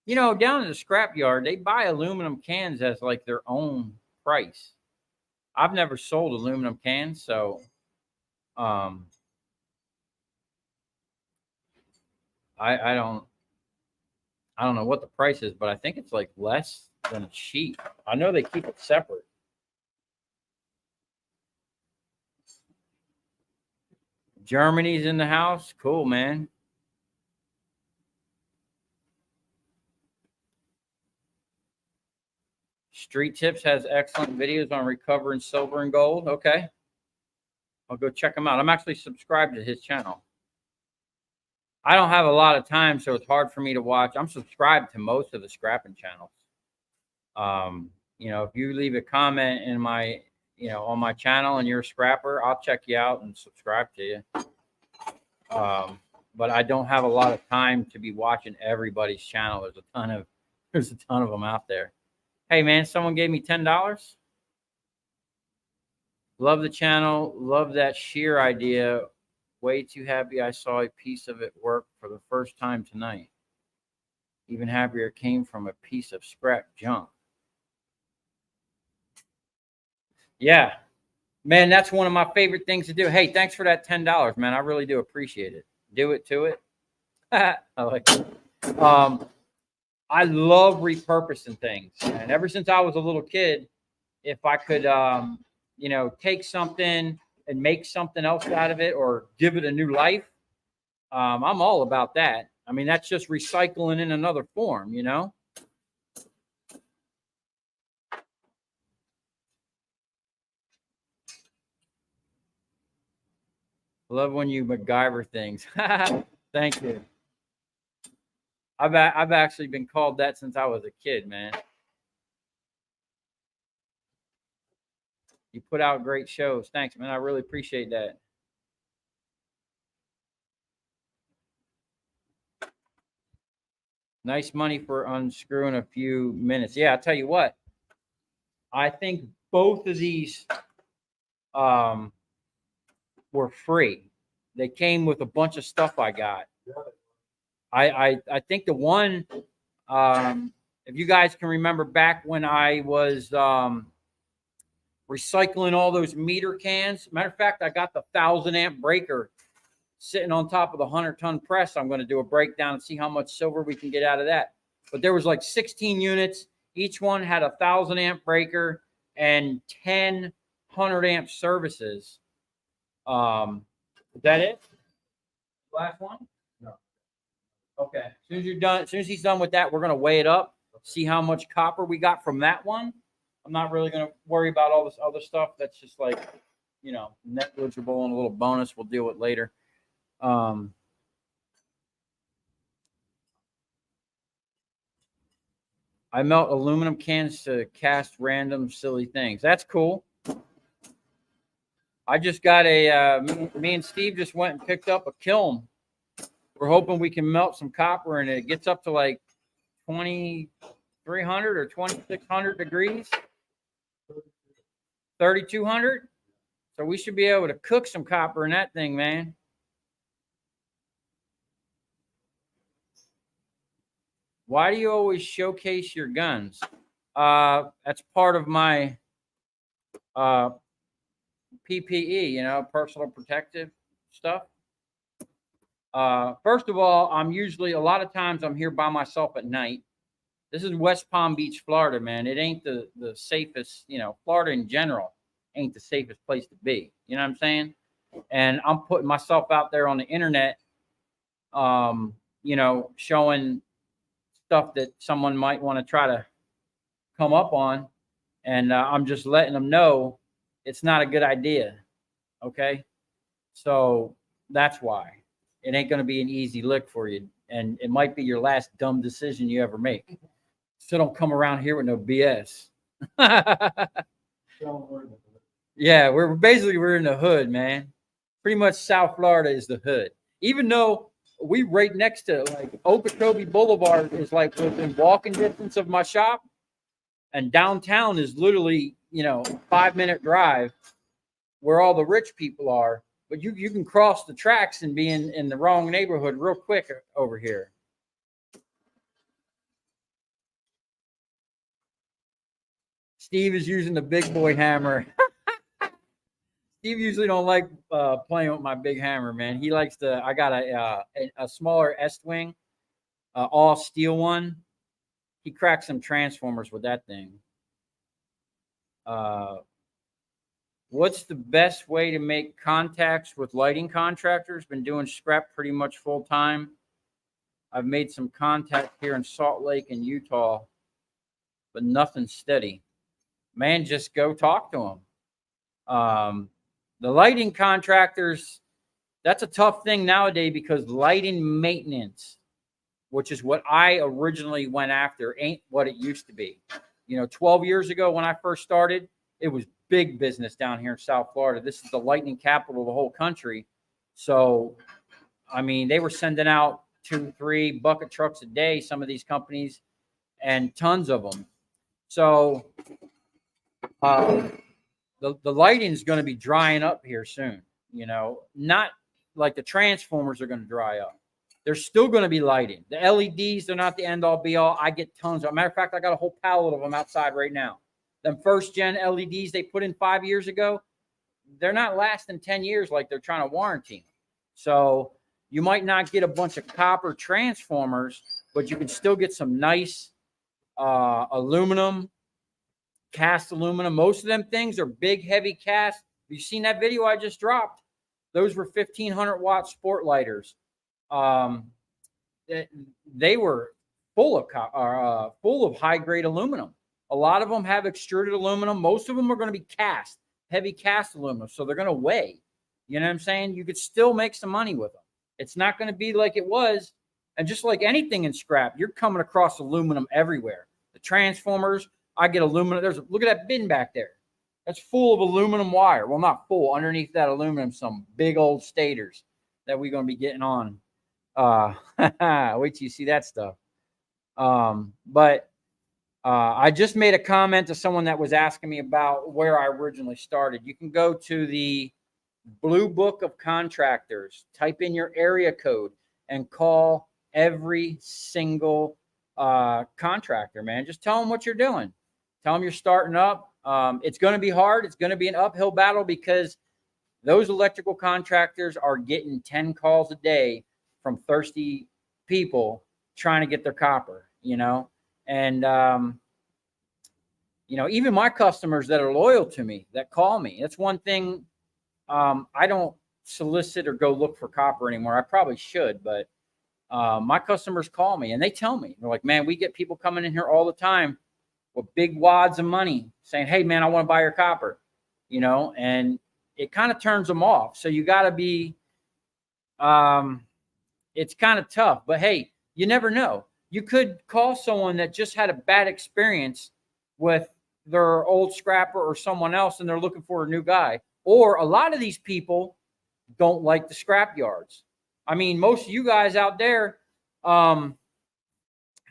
You know, down in the scrap yard, they buy aluminum cans as like their own price. I've never sold aluminum cans, so I don't know what the price is, but I think it's like less than a sheet. I know they keep it separate. Germany's in the house. Cool, man. Street Tips has excellent videos on recovering silver and gold. Okay. I'll go check him out. I'm actually subscribed to his channel. I don't have a lot of time, so it's hard for me to watch. I'm subscribed to most of the scrapping channels. You know, if you leave a comment in my, you know, on my channel and you're a scrapper, I'll check you out and subscribe to you. but I don't have a lot of time to be watching everybody's channel. There's a ton of them out there. Hey man, someone gave me $10. Love the channel. Love that shear idea. Way too happy I saw a piece of it work for the first time tonight. Even happier it came from a piece of scrap junk. Yeah, man, that's one of my favorite things to do. Hey, thanks for that $10, man. I really do appreciate it. Do it to it. I like it. I love repurposing things. And ever since I was a little kid, if I could, take something and make something else out of it or give it a new life, I'm all about that. I mean, that's just recycling in another form, Love when you MacGyver things. Thank you. I've actually been called that since I was a kid, man. You put out great shows. Thanks, man. I really appreciate that. Nice money for unscrewing a few minutes. Yeah, I'll tell you what. I think both of these were free. They came with a bunch of stuff I got. I think the one, if you guys can remember back when I was recycling all those meter cans. Matter of fact, I got the 1,000-amp breaker sitting on top of the 100-ton press. I'm going to do a breakdown and see how much silver we can get out of that. But there was like 16 units. Each one had a 1,000-amp breaker and 10 100-amp services. Is that it? Last one? No. Okay. As soon as you're done, as soon as he's done with that, we're going to weigh it up, see how much copper we got from that one. I'm not really going to worry about all this other stuff. That's just like, negligible and a little bonus. We'll deal with later. I melt aluminum cans to cast random silly things. That's cool. I just got me and Steve just went and picked up a kiln. We're hoping we can melt some copper and it gets up to like 2,300 or 2,600 degrees. 3,200. So we should be able to cook some copper in that thing, man. Why do you always showcase your guns? That's part of my PPE, personal protective stuff. First of all, a lot of times I'm here by myself at night. This is West Palm Beach, Florida, man. It ain't the safest, Florida in general ain't the safest place to be. You know what I'm saying? And I'm putting myself out there on the internet, showing stuff that someone might want to try to come up on. And I'm just letting them know it's not a good idea. Okay. So that's why it ain't going to be an easy lick for you. And it might be your last dumb decision you ever make. So don't come around here with no BS. Yeah, we're in the hood, man. Pretty much South Florida is the hood. Even though we right next to like Okeechobee Boulevard is like within walking distance of my shop, and downtown is literally 5-minute drive where all the rich people are. But you can cross the tracks and be in the wrong neighborhood real quick over here. Steve is using the big boy hammer. Steve usually don't like playing with my big hammer, man. He likes I got a smaller S-wing, all steel one. He cracks some transformers with that thing. What's the best way to make contacts with lighting contractors? Been doing scrap pretty much full time. I've made some contact here in Salt Lake and Utah, but nothing steady. Man, just go talk to them. The lighting contractors, that's a tough thing nowadays because lighting maintenance, which is what I originally went after, ain't what it used to be. 12 years ago when I first started, it was big business down here in South Florida. This is the lightning capital of the whole country. So I mean, they were sending out 2-3 bucket trucks a day, some of these companies, and tons of them. So the lighting is going to be drying up here soon. You know, not like the transformers are going to dry up. There's still going to be lighting. The LEDs, they're not the end all be all. I get tons of. Matter of fact, I got a whole pallet of them outside right now. Them first gen LEDs they put in 5 years ago, they're not lasting 10 years like they're trying to warranty them. So you might not get a bunch of copper transformers, but you can still get some nice aluminum, cast aluminum. Most of them things are big, heavy cast. You've seen that video I just dropped. Those were 1,500 watt sport lighters. They were full of high grade aluminum. A lot of them have extruded aluminum. Most of them are going to be cast, heavy cast aluminum. So they're going to weigh. You know what I'm saying? You could still make some money with them. It's not going to be like it was. And just like anything in scrap, you're coming across aluminum everywhere. The transformers, I get aluminum. Look at that bin back there. That's full of aluminum wire. Well, not full. Underneath that aluminum, some big old stators that we're going to be getting on. Wait till you see that stuff. But I just made a comment to someone that was asking me about where I originally started. You can go to the Blue Book of Contractors, type in your area code, and call every single contractor, man. Just tell them what you're doing. Tell them you're starting up. It's going to be hard. It's going to be an uphill battle because those electrical contractors are getting 10 calls a day from thirsty people trying to get their copper, you know. And, you know, even my customers that are loyal to me, that call me, that's one thing. I don't solicit or go look for copper anymore. I probably should, but my customers call me and they tell me, they're like, man, we get people coming in here all the time with big wads of money saying, hey, man, I want to buy your copper, you know, and it kind of turns them off. So you got to be, it's kind of tough, but hey, you never know. You could call someone that just had a bad experience with their old scrapper or someone else and they're looking for a new guy. Or a lot of these people don't like the scrap yards. I mean, most of you guys out there, how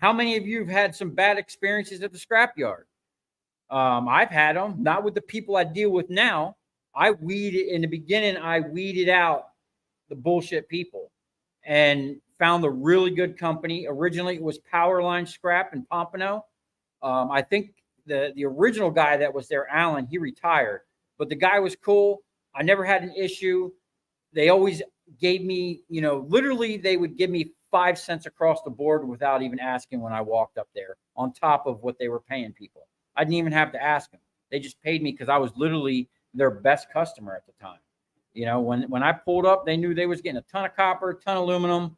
many of you have had some bad experiences at the scrap yard? I've had them, not with the people I deal with now. In the beginning, I weeded out the bullshit people and found a really good company. Originally, it was Powerline Scrap in Pompano. I think the original guy that was there, Alan, he retired. But the guy was cool. I never had an issue. They always gave me, you know, literally they would give me 5 cents across the board without even asking when I walked up there, on top of what they were paying people. I didn't even have to ask them. They just paid me because I was literally their best customer at the time. You know, when I pulled up, they knew they was getting a ton of copper, a ton of aluminum,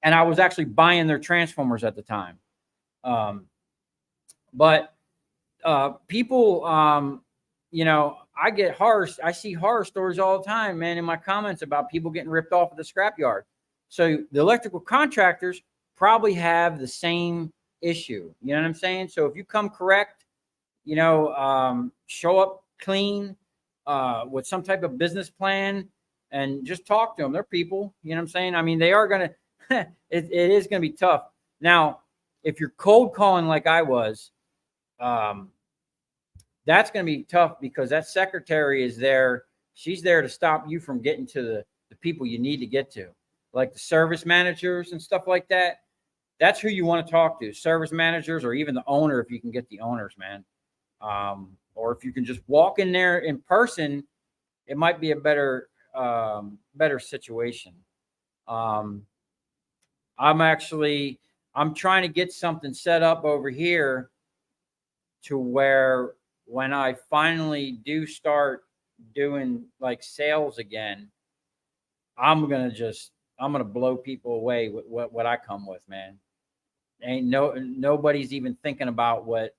and I was actually buying their transformers at the time. But people, you know, I see horror stories all the time, man, in my comments about people getting ripped off at the scrapyard. So the electrical contractors probably have the same issue. You know what I'm saying? So if you come correct, you know, show up clean with some type of business plan and just talk to them. They're people, you know what I'm saying? I mean, they are going to, it is going to be tough. Now, if you're cold calling like I was, that's going to be tough because that secretary is there. She's there to stop you from getting to the people you need to get to, like the service managers and stuff like that. That's who you want to talk to, service managers, or even the owner if you can get the owners, man. Or if you can just walk in there in person, it might be a better situation. I'm trying to get something set up over here to where when I finally do start doing like sales again, I'm going to blow people away with what I come with, man. Nobody's even thinking about what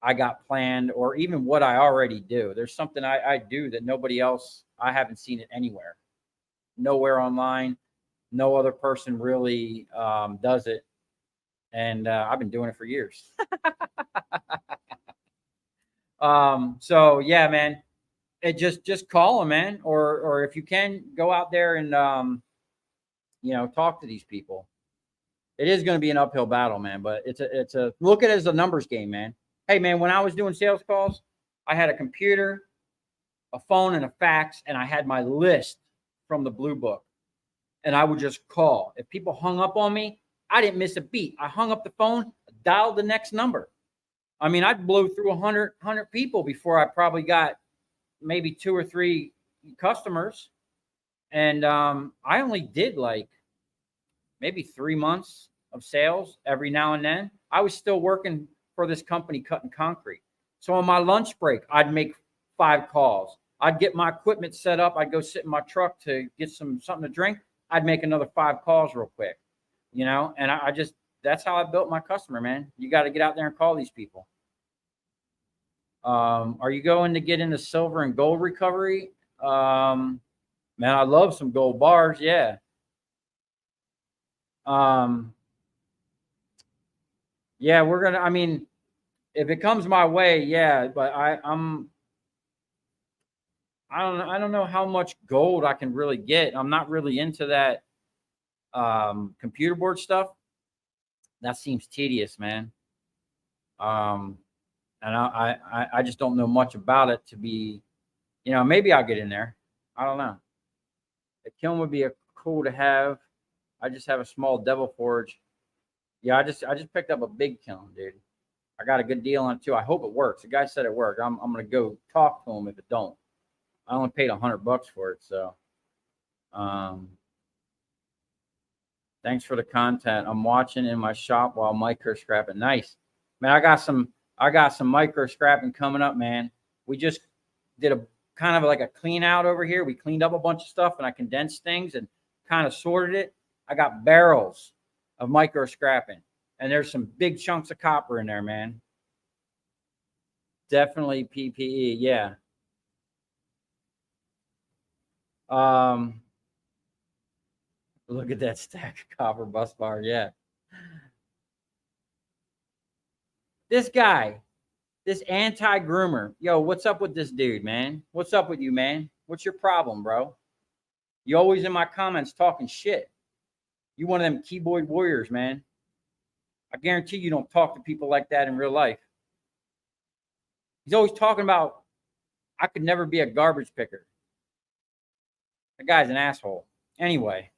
I got planned or even what I already do. There's something I do that nobody else, I haven't seen it anywhere, nowhere online. No other person really does it. And I've been doing it for years. So yeah, man, it just call them, man. Or if you can go out there and talk to these people. It is going to be an uphill battle, man, but it's a look at it as a numbers game, man. Hey, man, when I was doing sales calls, I had a computer, a phone, and a fax, and I had my list from the blue book, and I would just call. If people hung up on me, I didn't miss a beat. I hung up the phone, dialed the next number. I mean, I'd blow through 100 people before I probably got maybe 2 or 3 customers. And I only did like maybe 3 months of sales every now and then. I was still working for this company cutting concrete. So on my lunch break, I'd make 5 calls. I'd get my equipment set up. I'd go sit in my truck to get something to drink. I'd make another 5 calls real quick, and I just, that's how I built my customer, man. You got to get out there and call these people. Are you going to get into silver and gold recovery? Man, I love some gold bars. Yeah. Yeah, we're going to, I mean, if it comes my way, yeah, but I don't know how much gold I can really get. I'm not really into that computer board stuff. That seems tedious, man. And I just don't know much about it to be, maybe I'll get in there. I don't know. A kiln would be cool to have. I just have a small devil forge. Yeah, I just picked up a big kiln, dude. I got a good deal on it too. I hope it works. The guy said it worked. I'm gonna go talk to him if it don't. I only paid $100 for it, so thanks for the content. I'm watching in my shop while micro scrapping. Nice. Man, I got some micro scrapping coming up, man. We just did a kind of like a clean out over here. We cleaned up a bunch of stuff and I condensed things and kind of sorted it. I got barrels of micro scrapping, and there's some big chunks of copper in there, man. Definitely PPE, yeah. Look at that stack of copper bus bar, yeah. This guy, this anti-groomer, yo, what's up with this dude, man? What's up with you, man? What's your problem, bro? You always in my comments talking shit. You one of them keyboard warriors, man. I guarantee you don't talk to people like that in real life. He's always talking about, I could never be a garbage picker. That guy's an asshole. Anyway.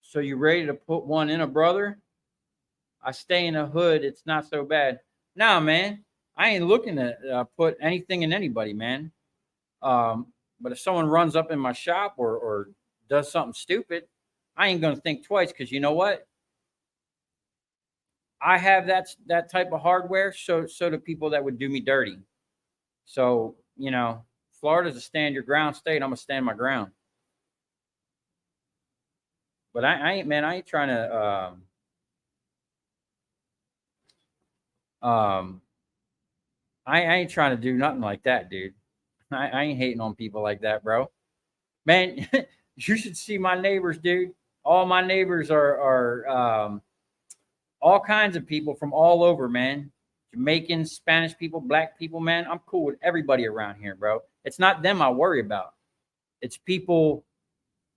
So you ready to put one in a brother? I stay in the hood. It's not so bad. Nah, man. I ain't looking to put anything in anybody, man. But if someone runs up in my shop or does something stupid, I ain't gonna think twice, because you know what? I have that type of hardware. So do people that would do me dirty. So Florida's a stand your ground state. I'm gonna stand my ground. But I ain't trying to I ain't trying to do nothing like that, dude. I ain't hating on people like that, bro. Man, you should see my neighbors, dude. All my neighbors are all kinds of people from all over, man. Jamaicans, Spanish people, black people, man. I'm cool with everybody around here, bro. It's not them I worry about. It's people,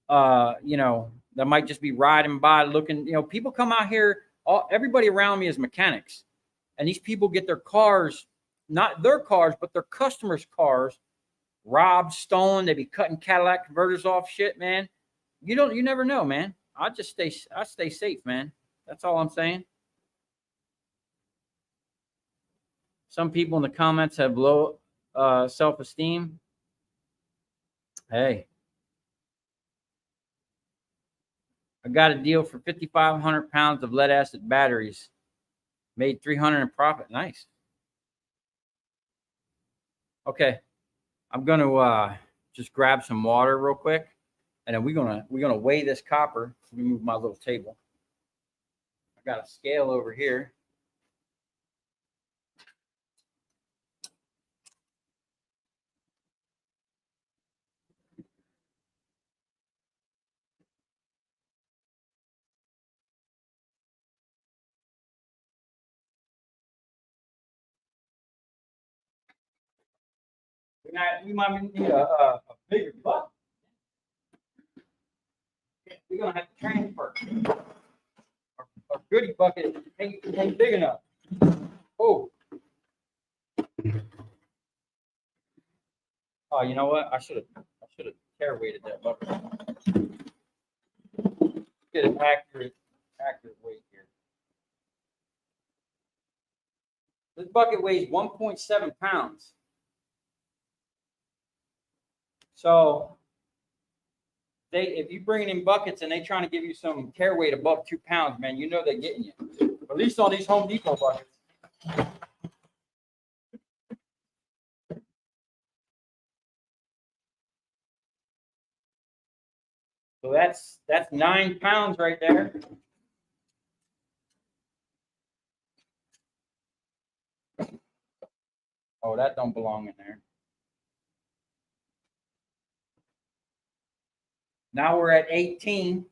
that might just be riding by looking, people come out here. Everybody around me is mechanics. And these people get their cars, not their cars, but their customers' cars, robbed, stolen. They be cutting Cadillac converters off shit, man. You never know, man. I stay safe, man. That's all I'm saying. Some people in the comments have low self-esteem. Hey, I got a deal for 5,500 pounds of lead acid batteries. Made 300 in profit. Nice. Okay, I'm gonna just grab some water real quick, and then we're gonna weigh this copper. Let me move my little table. I got a scale over here. We might need a bigger bucket. We're gonna have to transfer. Our goodie bucket ain't big enough. Oh. Oh, you know what? I should have tear weighted that bucket. Get an accurate weight here. This bucket weighs 1.7 pounds. So if you bring in buckets and they trying to give you some tear weight above 2 pounds, man, you know they're getting you. At least on these Home Depot buckets. So that's 9 pounds right there. Oh, that don't belong in there. Now we're at 18.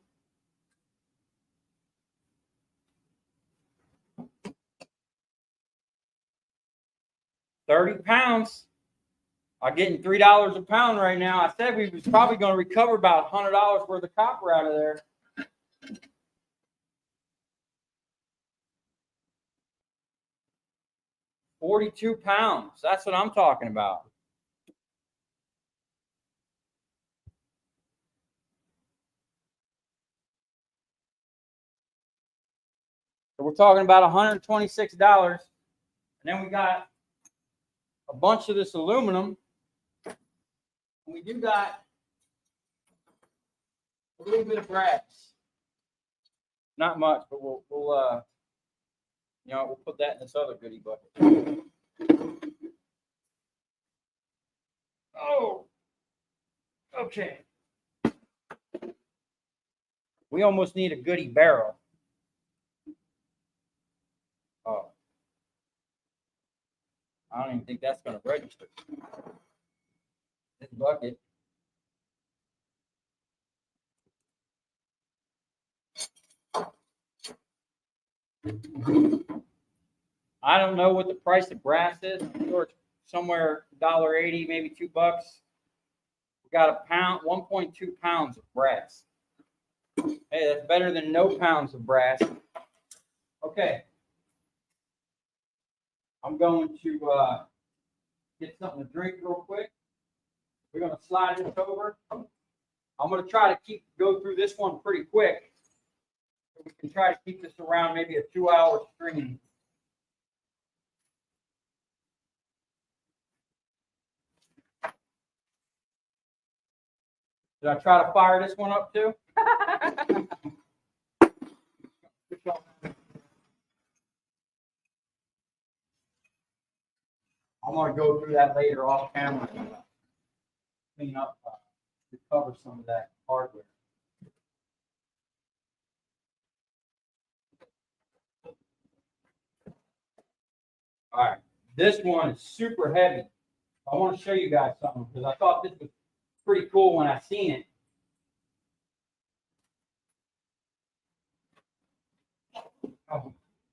£30. I'm getting $3 a pound right now. I said we was probably going to recover about $100 worth of copper out of there. £42. That's what I'm talking about. So we're talking about $126. And then we got a bunch of this aluminum. And we do got a little bit of brass. Not much, but we'll put that in this other goodie bucket. Oh, okay. We almost need a goodie barrel. Oh, I don't even think that's going to register. This bucket. I don't know what the price of brass is. I'm sure it's somewhere $1.80, maybe $2. We got a pound, 1.2 pounds of brass. Hey, that's better than no pounds of brass. Okay. I'm going to get something to drink real quick. We're going to slide this over. I'm going to try to go through this one pretty quick. We can try to keep this around maybe a 2-hour stream. Did I try to fire this one up too? I'm going to go through that later off camera and clean up, recover some of that hardware. All right, this one is super heavy. I want to show you guys something because I thought this was pretty cool when I seen it.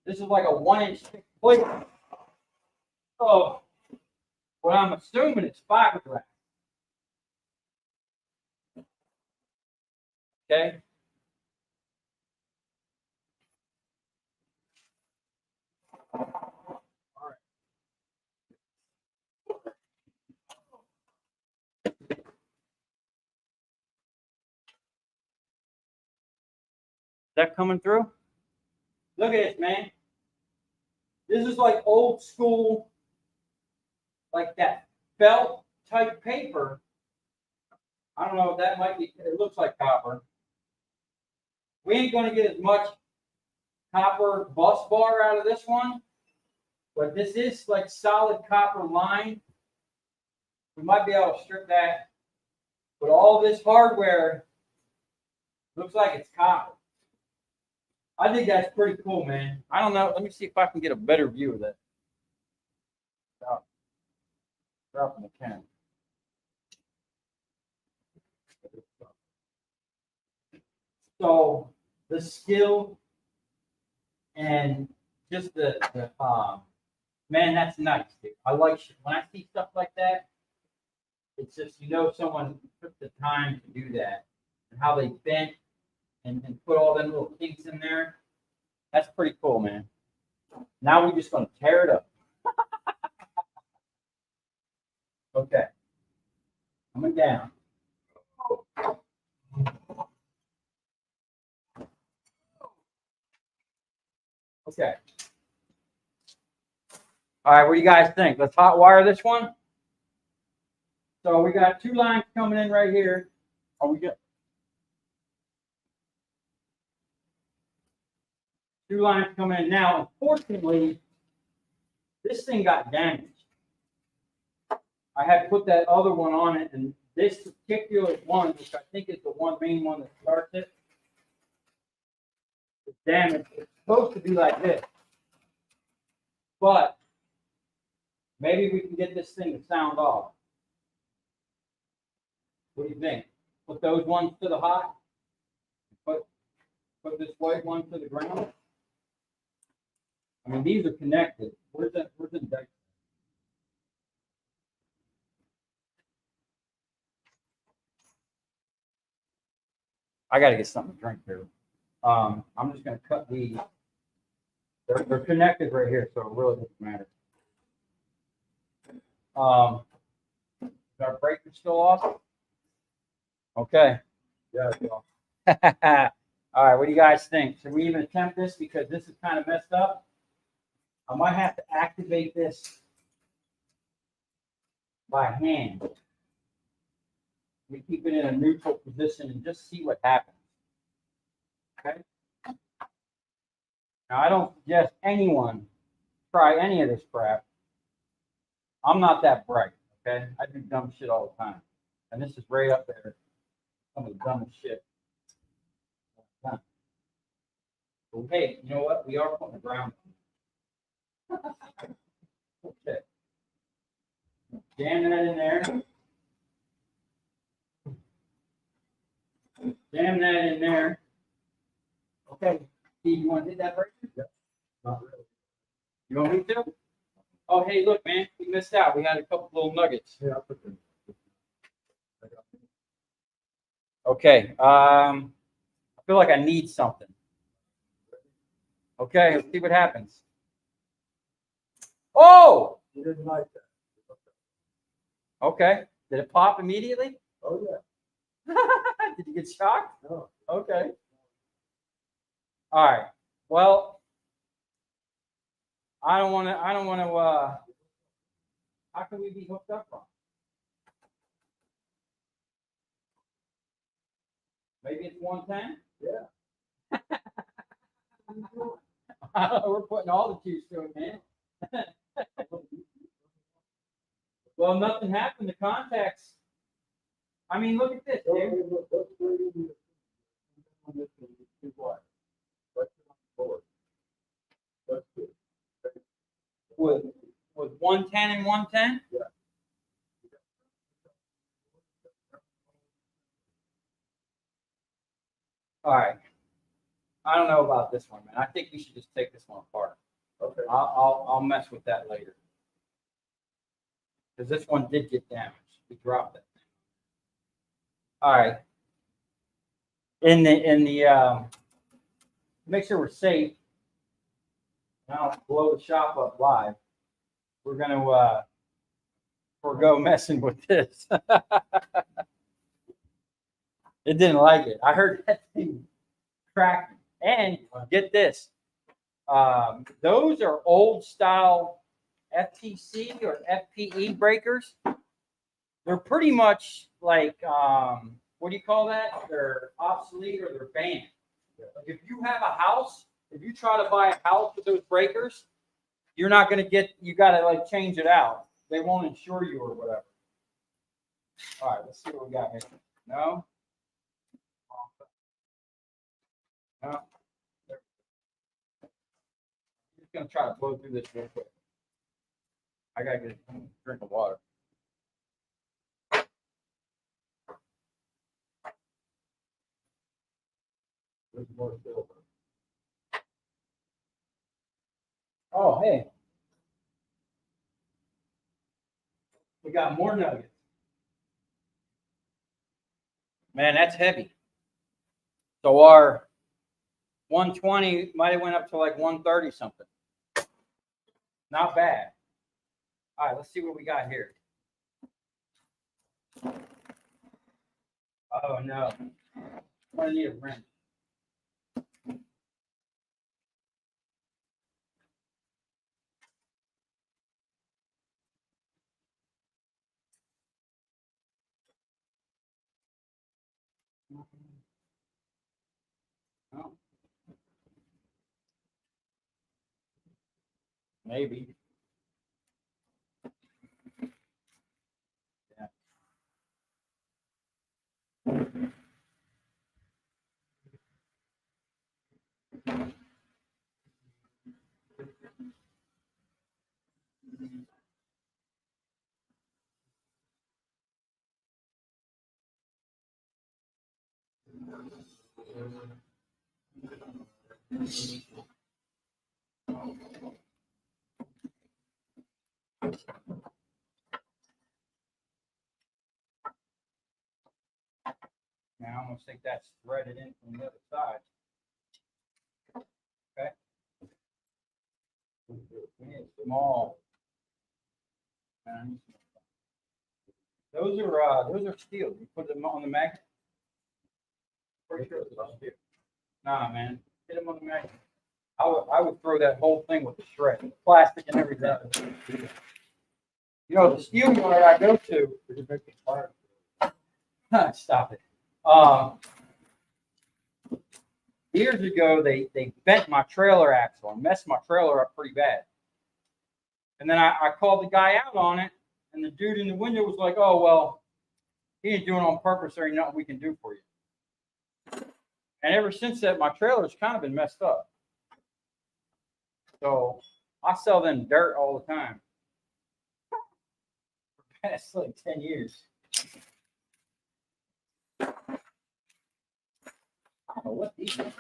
This is like a 1-inch thick plate. Oh, well, I'm assuming it's fiberglass. Okay. All right. Is that coming through? Look at this, man. This is like old school, like that felt type paper. I don't know if that might be, it looks like copper. We ain't going to get as much copper bus bar out of this one, but this is like solid copper line. We might be able to strip that, but all this hardware looks like it's copper. I think that's pretty cool, man. I don't know. Let me see if I can get a better view of that. Dropping the camera. So the skill and just the man, that's nice, dude. I like when I see stuff like that. it's just, you know, someone took the time to do that and how they bent and put all them little kinks in there. That's pretty cool, man. Now we're just gonna tear it up. Okay. Coming down. Okay. All right, what do you guys think? Let's hot wire this one. So we got 2 lines coming in right here. Oh, we got 2 lines coming in now. Unfortunately, this thing got damaged. I had put that other one on it, and this particular one, which I think is the main one that starts it, is damaged. It's supposed to be like this, but maybe we can get this thing to sound off. What do you think? Put those ones to the hot. Put this white one to the ground. I mean, these are connected. Where's the deck? I got to get something to drink here. I'm just going to cut these. They're connected right here, so it really doesn't matter. Is our breaker still off? Okay. Yeah. All right, what do you guys think? Should we even attempt this because this is kind of messed up? I might have to activate this by hand. We keep it in a neutral position and just see what happens. Okay. Now, I don't suggest anyone try any of this crap. I'm not that bright, okay? I do dumb shit all the time. And this is right up there. Some of the dumbest shit. But hey, you know what? We are putting the ground on. Okay. Jam that in there. Jam that in there. Okay. Steve, you want to hit that breaker? Yeah. Not really. You want me to? Oh, hey, look, man. We missed out. We had a couple little nuggets. Yeah, I put them. Okay. I feel like I need something. Okay, let's see what happens. Oh! You didn't like that. Okay. Did it pop immediately? Oh, yeah. Did you get shocked? No. Okay. All right. Well, I don't want to, how can we be hooked up from? Maybe it's 110? Yeah. We're putting all the juice to it, man. Well, nothing happened. The contacts. I mean, look at this, dude. With 110 and 110? Yeah. All right. I don't know about this one, man. I think we should just take this one apart. Okay. I'll mess with that later. Because this one did get damaged. We dropped it. All right. In the make sure we're safe. Now blow the shop up live. We're gonna forego messing with this. It didn't like it. I heard that thing crack. And get this. Those are old style FTC or FPE breakers. They're pretty much like what do you call that? They're obsolete or they're banned. Like if you have a house, if you try to buy a house with those breakers, you're not going to get, you got to like change it out. They won't insure you or whatever. All right, let's see what we got here. No. No. I'm just going to try to blow through this real quick. I got to get a drink of water. There's more silver. Oh, hey. We got more nuggets. Man, that's heavy. So our 120 might have went up to like 130 something. Not bad. All right, let's see what we got here. Oh no. I need a wrench. Oh. Maybe. Yeah. Now I'm gonna think that's threaded in from the other side. Okay. We need a small. Those are steel. You put them on the magnet. Pretty sure it's steel. Nah, man. Hit them on the magnet. I would throw that whole thing with the shred, plastic and everything. You know, the steel yard I go to, stop it. Years ago, they bent my trailer axle and messed my trailer up pretty bad. And then I called the guy out on it, and the dude in the window was like, "Oh well, he ain't doing it on purpose. There ain't nothing we can do for you." And ever since that, my trailer's kind of been messed up. So I sell them dirt all the time. For the past like 10 years. I don't know what these are.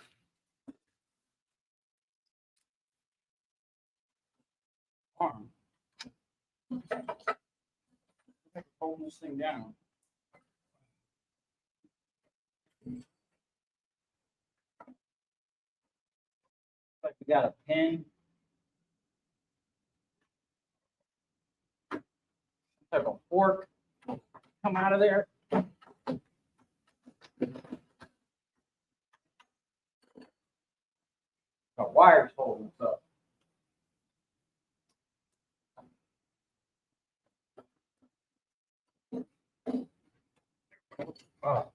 Arm. I'm holding this thing down. Like we got a pin. Type of fork come out of there. Got wires holding this up. Oh.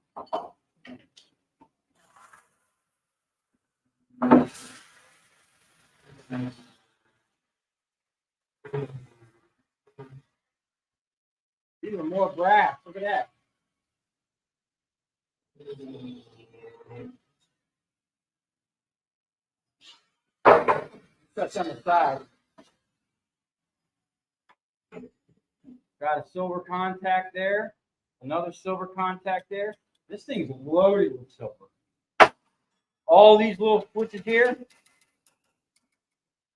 These are more brass. Look at that. Set some aside. Got a silver contact there. Another silver contact there. This thing's loaded with silver. All these little switches here,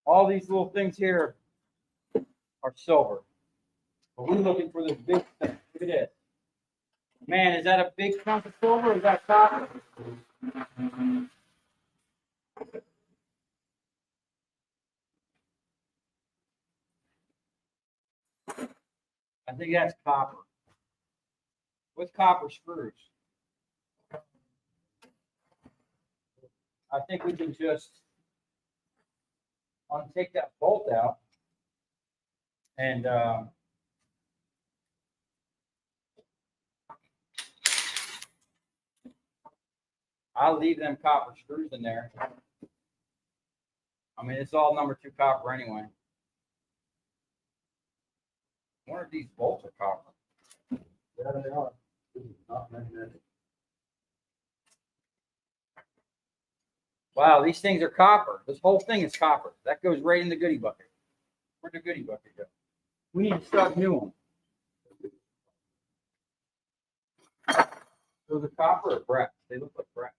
all these little things here are silver. But we're looking for this big thing. Look at this. Man, is that a big chunk of silver or is that copper? I think that's copper. With copper screws. I think we can just take that bolt out and I'll leave them copper screws in there. I mean, it's all number 2 copper anyway. I wonder if these bolts are copper. Yeah, they are. Not magnetic. Wow, these things are copper. This whole thing is copper. That goes right in the goodie bucket. Where'd the goodie bucket go? We need to start new ones. Those are copper or brass? They look like brass.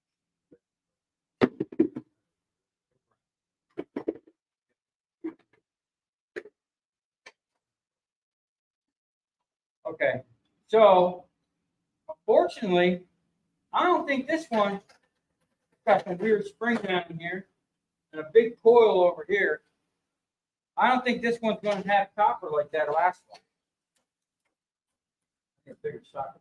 Okay, so unfortunately, I don't think this one got some weird spring down in here and a big coil over here. I don't think this one's going to have copper like that last one. Get a bigger socket.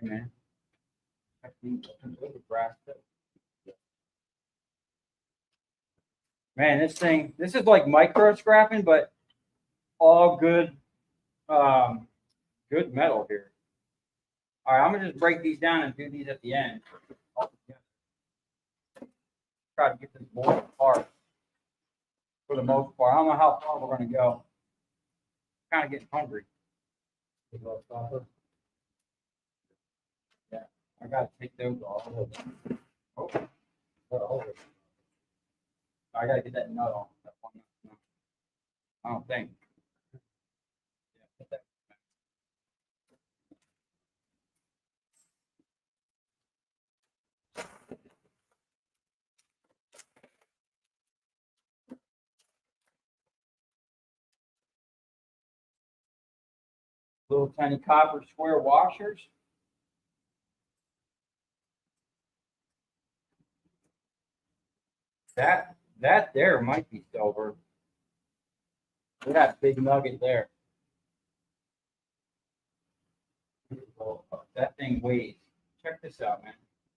Hey man, I think those are brass too. Man, this is like micro scrapping, but all good, good metal here. All right, I'm gonna just break these down and do these at the end. Try to get this board apart for the most part. I don't know how far we're gonna go. Kind of getting hungry. Yeah, I gotta take those off. Oh, I gotta get that nut off. That one nut. I don't think. Yeah, put that. Little tiny copper square washers. That there might be silver. Look at that big nugget there. That thing weighs. Check this out, man.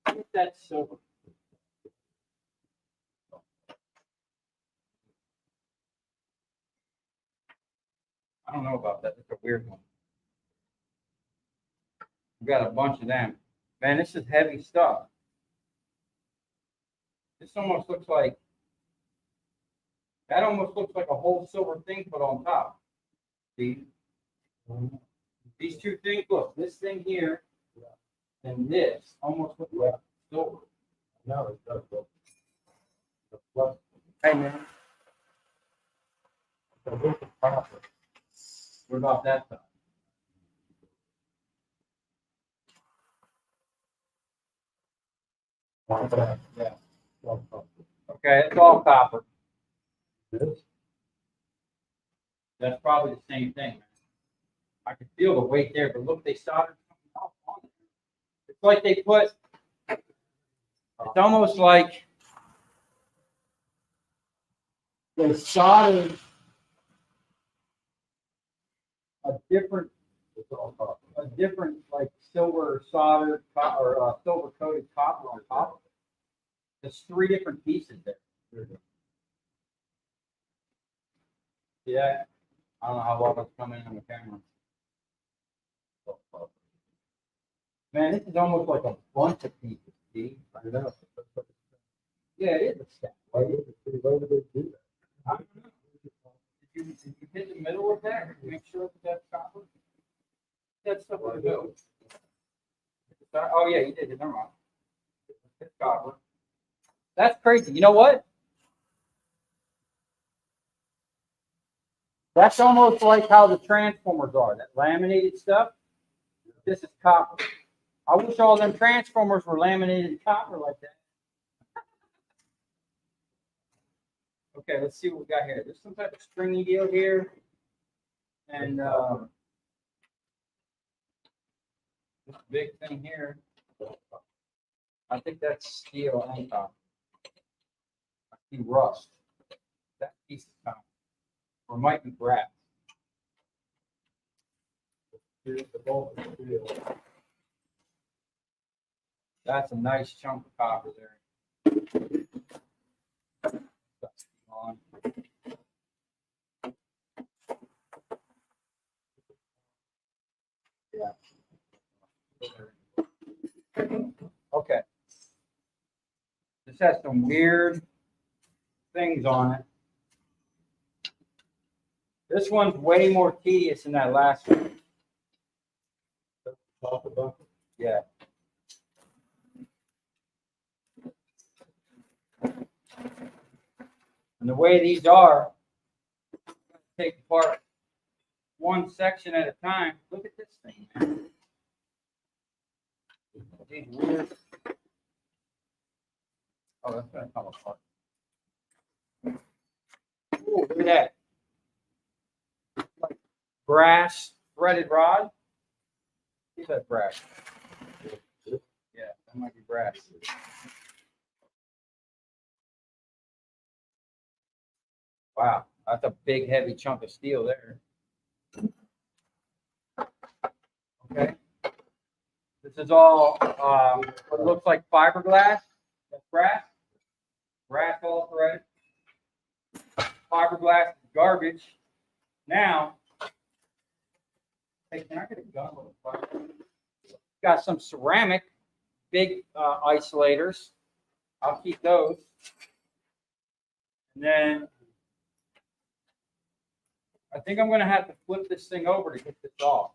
Look at that silver. I don't know about that. It's a weird one. We got a bunch of them. Man, this is heavy stuff. This almost looks like, that almost looks like a whole silver thing put on top. See? These two things, look, this thing here and this almost look like silver. No, it does. Hey, man. What about that stuff? Yeah. Okay, it's all copper. That's probably the same thing, man. I can feel the weight there, but look, they soldered something else on it. It's like they put, it's almost like they soldered a different like silver soldered or silver coated copper on top of it. There's three different pieces there. Yeah, I don't know how well it's coming in on the camera. Man, this is almost like a bunch of pieces. See? I know. Yeah, it is a stack. Why would they do that? I don't know. Did you hit the middle of that? Make sure that that's copper. That's stuff in the middle. Oh yeah, you did it. Never mind. It's copper. That's crazy. You know what? That's almost like how the transformers are. That laminated stuff. This is copper. I wish all them transformers were laminated copper like that. Okay, let's see what we got here. There's some type of stringy deal here. And this big thing here. I think that's steel and copper. I see rust. That piece is copper. Or might be brass. That's a nice chunk of copper there. On. Yeah. Okay. This has some weird things on it. This one's way more tedious than that last one. Yeah. And the way these are, take apart one section at a time. Look at this thing, man. these weird. Oh, that's gonna come apart. Ooh, look at that. Like brass threaded rod. See that brass? Yeah, that might be brass. Wow, that's a big, heavy chunk of steel there. Okay. This is all what looks like fiberglass. That's brass. Brass all threaded. Fiberglass is garbage. Now, hey, can I get a gun with a fire? Got some ceramic, big isolators. I'll keep those. And then I think I'm going to have to flip this thing over to get this off.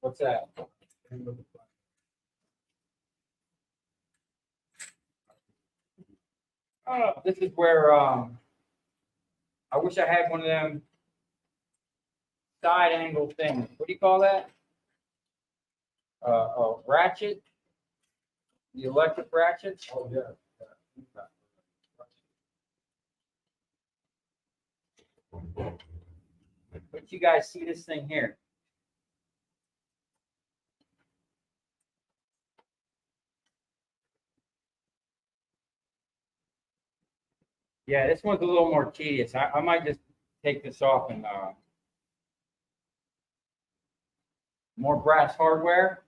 What's that? Oh, this is where I wish I had one of them side angle things. What do you call that? A ratchet? The electric ratchet? Oh, yeah. But you guys see this thing here? Yeah, this one's a little more tedious. I might just take this off and more brass hardware.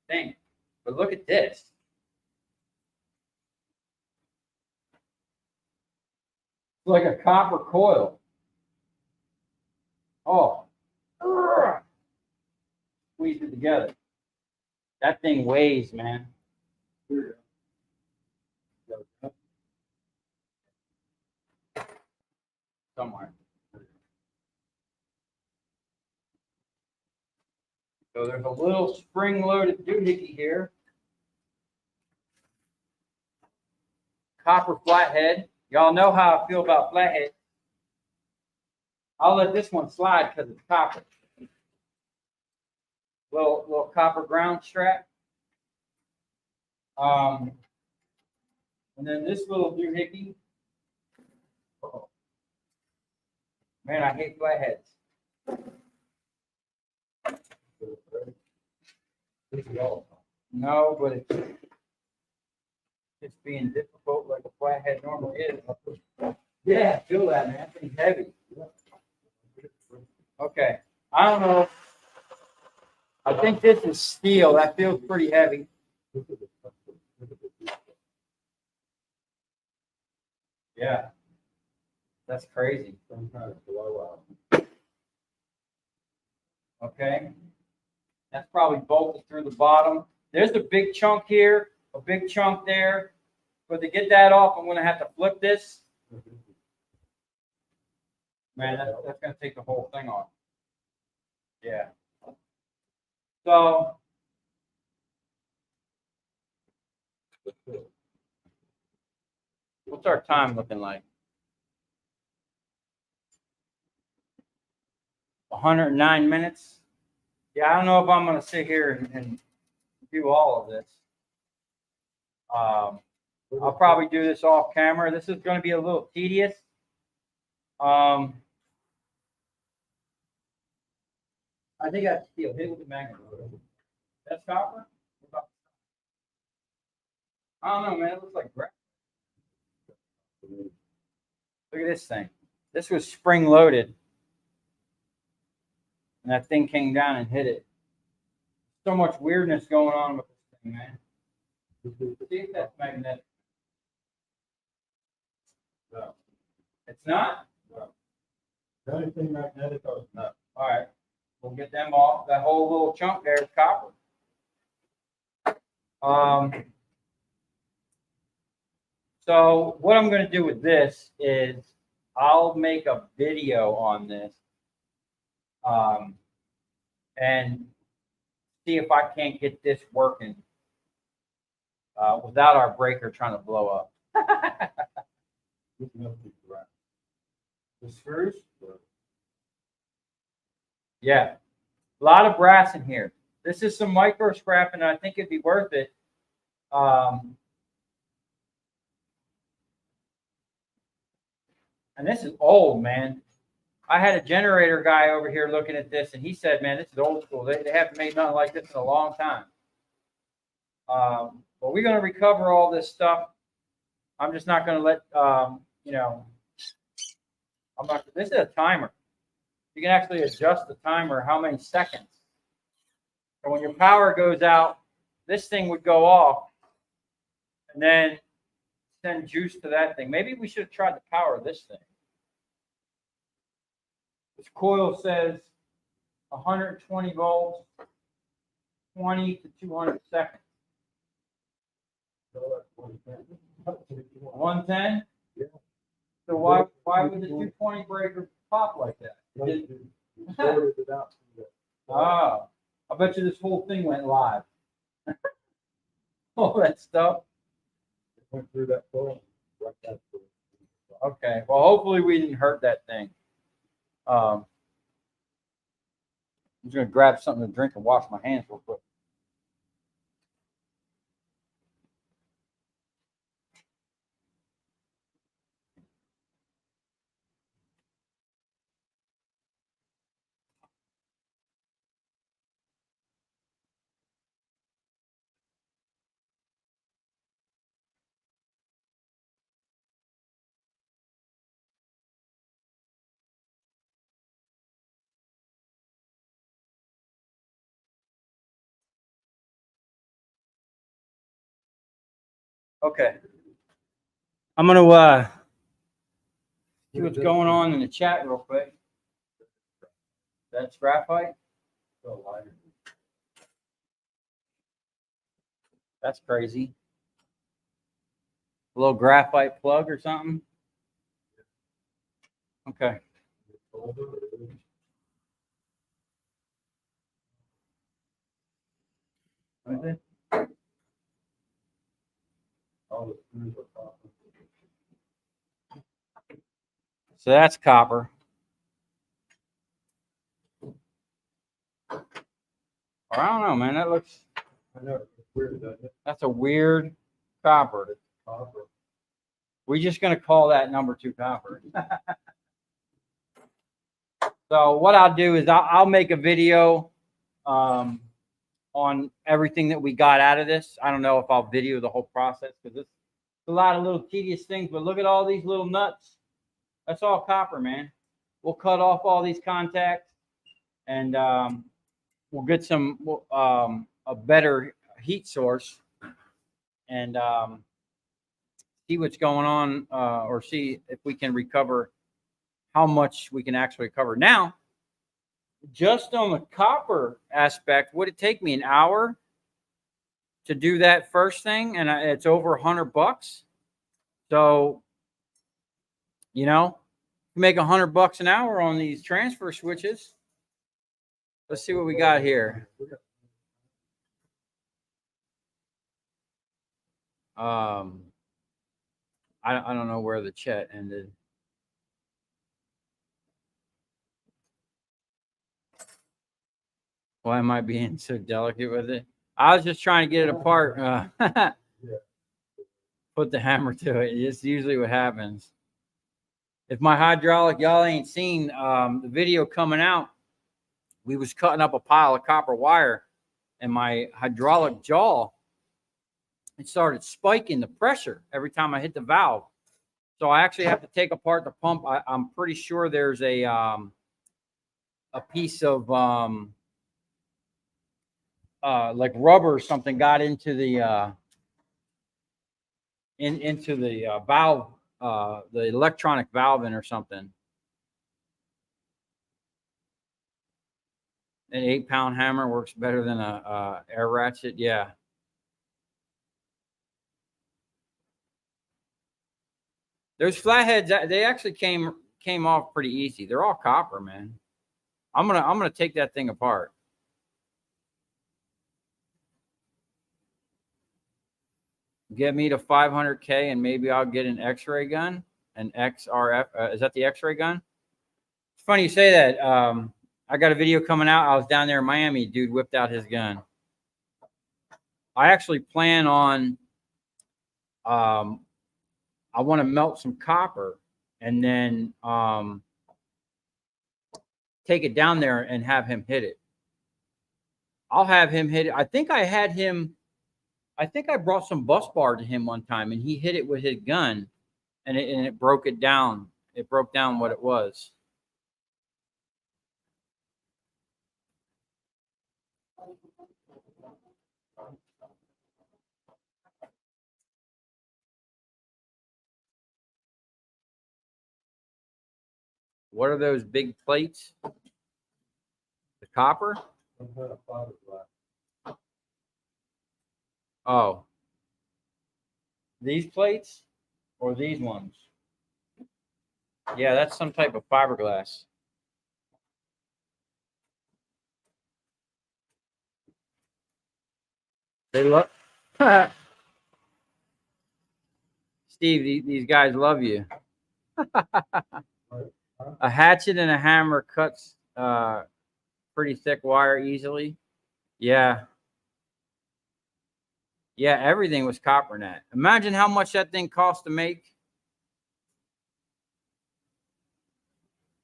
Thing. But look at this. It's like a copper coil. Oh. Squeeze it together. That thing weighs, man. Somewhere. So there's a little spring-loaded doohickey here. Copper flathead. Y'all know how I feel about flathead. I'll let this one slide because it's copper. Little copper ground strap. And then this little doohickey. Uh-oh. Man, I hate flatheads. No, but it's being difficult like a flathead normally is. Yeah, feel that, man. That thing's heavy. Okay, I don't know. I think this is steel. That feels pretty heavy. Yeah, that's crazy. Okay, that's probably bolted through the bottom. There's a big chunk here, a big chunk there. But to get that off, I'm going to have to flip this. Man, that's going to take the whole thing off. Yeah. So, what's our time looking like? 109 minutes. Yeah, I don't know if I'm going to sit here and do all of this. I'll probably do this off camera. This is going to be a little tedious. I think that's steel. Hit with the magnet. That's copper? I don't know, man. It looks like brass. Look at this thing. This was spring loaded. And that thing came down and hit it. So much weirdness going on with this thing, man. See if that's magnetic. No. It's not? No. Anything magnetic or not? All right. We'll get them off. That whole little chunk there is copper. So what I'm going to do with this is I'll make a video on this and see if I can't get this working without our breaker trying to blow up. Looking up the ground. The screws? Yeah, a lot of brass in here. This is some micro scrap, and I think it'd be worth it. And this is old, man. I had a generator guy over here looking at this, and he said, man, this is old school. They haven't made nothing like this in a long time. But we're going to recover all this stuff. I'm just not going to let, you know, this is a timer. You can actually adjust the timer how many seconds. And when your power goes out, this thing would go off and then send juice to that thing. Maybe we should have tried to power this thing. This coil says 120 volts, 20 to 200 seconds. 110? Yeah. So why would the 220 breaker pop like that? Ah, I bet you this whole thing went live. All that stuff. Went through that phone. Okay. Well, hopefully we didn't hurt that thing. I'm just gonna grab something to drink and wash my hands real quick. Okay. I'm gonna see what's going on in the chat real quick. That's graphite. That's crazy. A little graphite plug or something. Okay. So that's copper. Or I don't know, man. That looks. I know, it's weird, doesn't it? That's a weird copper. Copper. We're just gonna call that number 2 copper. So what I'll do is I'll make a video on everything that we got out of this. I don't know if I'll video the whole process because it's a lot of little tedious things. But look at all these little nuts. That's all copper, man. We'll cut off all these contacts, and we'll get some a better heat source, and see what's going on, or see if we can recover how much we can actually recover. Now, just on the copper aspect, would it take me an hour to do that first thing? And it's over $100. So, you know, you make $100 an hour on these transfer switches. Let's see what we got here. I don't know where the chat ended. Why am I being so delicate with it? I was just trying to get it apart. Put the hammer to it. It's usually what happens. If my hydraulic, y'all ain't seen the video coming out, we was cutting up a pile of copper wire, and my hydraulic jaw, it started spiking the pressure every time I hit the valve. So I actually have to take apart the pump. I'm pretty sure there's a piece of like rubber or something got into the into the valve, the electronic valving or something. An 8-pound hammer works better than a air ratchet. Yeah. Those flatheads, they actually came off pretty easy. They're all copper, man. I'm gonna take that thing apart. Get me to 500K, and maybe I'll get an X-ray gun, an XRF. Is that the X-ray gun? It's funny you say that. I got a video coming out. I was down there in Miami. Dude whipped out his gun. I actually plan on, I want to melt some copper and then take it down there and have him hit it. I'll have him hit it. I think I brought some bus bar to him one time and he hit it with his gun and it broke it down. It broke down what it was. What are those big plates? The copper? Oh. These plates or these ones? Yeah, that's some type of fiberglass. They look. Steve, these guys love you. A hatchet and a hammer cuts pretty thick wire easily. Yeah. Yeah, everything was copper net. Imagine how much that thing cost to make.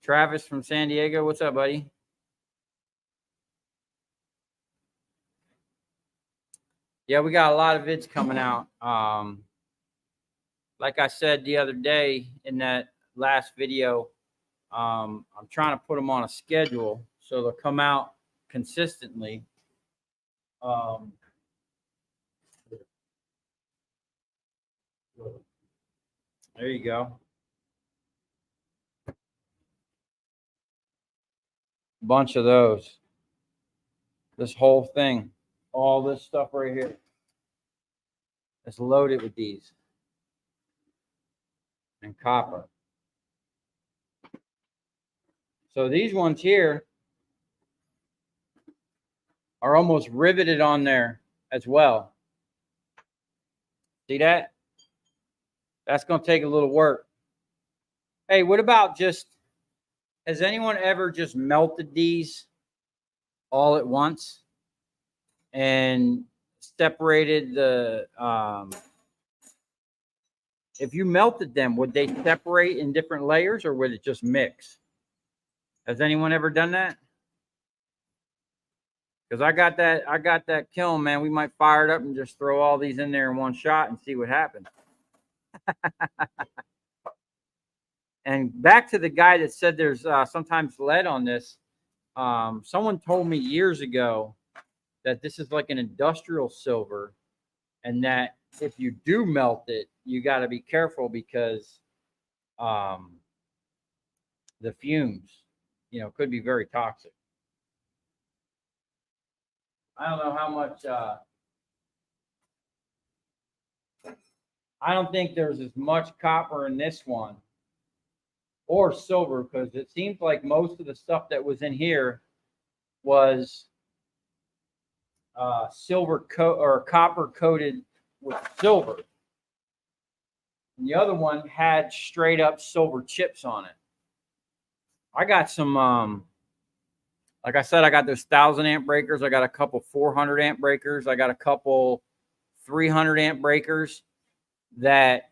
Travis from San Diego, what's up, buddy? Yeah, we got a lot of vids coming out. Like I said the other day in that last video, I'm trying to put them on a schedule so they'll come out consistently. There you go. Bunch of those. This whole thing, all this stuff right here, it's loaded with these and copper. So these ones here are almost riveted on there as well. See that? That's going to take a little work. Hey, what about has anyone ever just melted these all at once and separated the, if you melted them, would they separate in different layers or would it just mix? Has anyone ever done that? Because I got that kiln, man. We might fire it up and just throw all these in there in one shot and see what happens. And back to the guy that said there's sometimes lead on this. Someone told me years ago that this is like an industrial silver, and that if you do melt it, you got to be careful because the fumes, could be very toxic. I don't know how much. I don't think there's as much copper in this one or silver, because it seems like most of the stuff that was in here was silver or copper coated with silver. And the other one had straight up silver chips on it. I got some, like I said, I got those 1,000 amp breakers. I got a couple 400 amp breakers. I got a couple 300 amp breakers that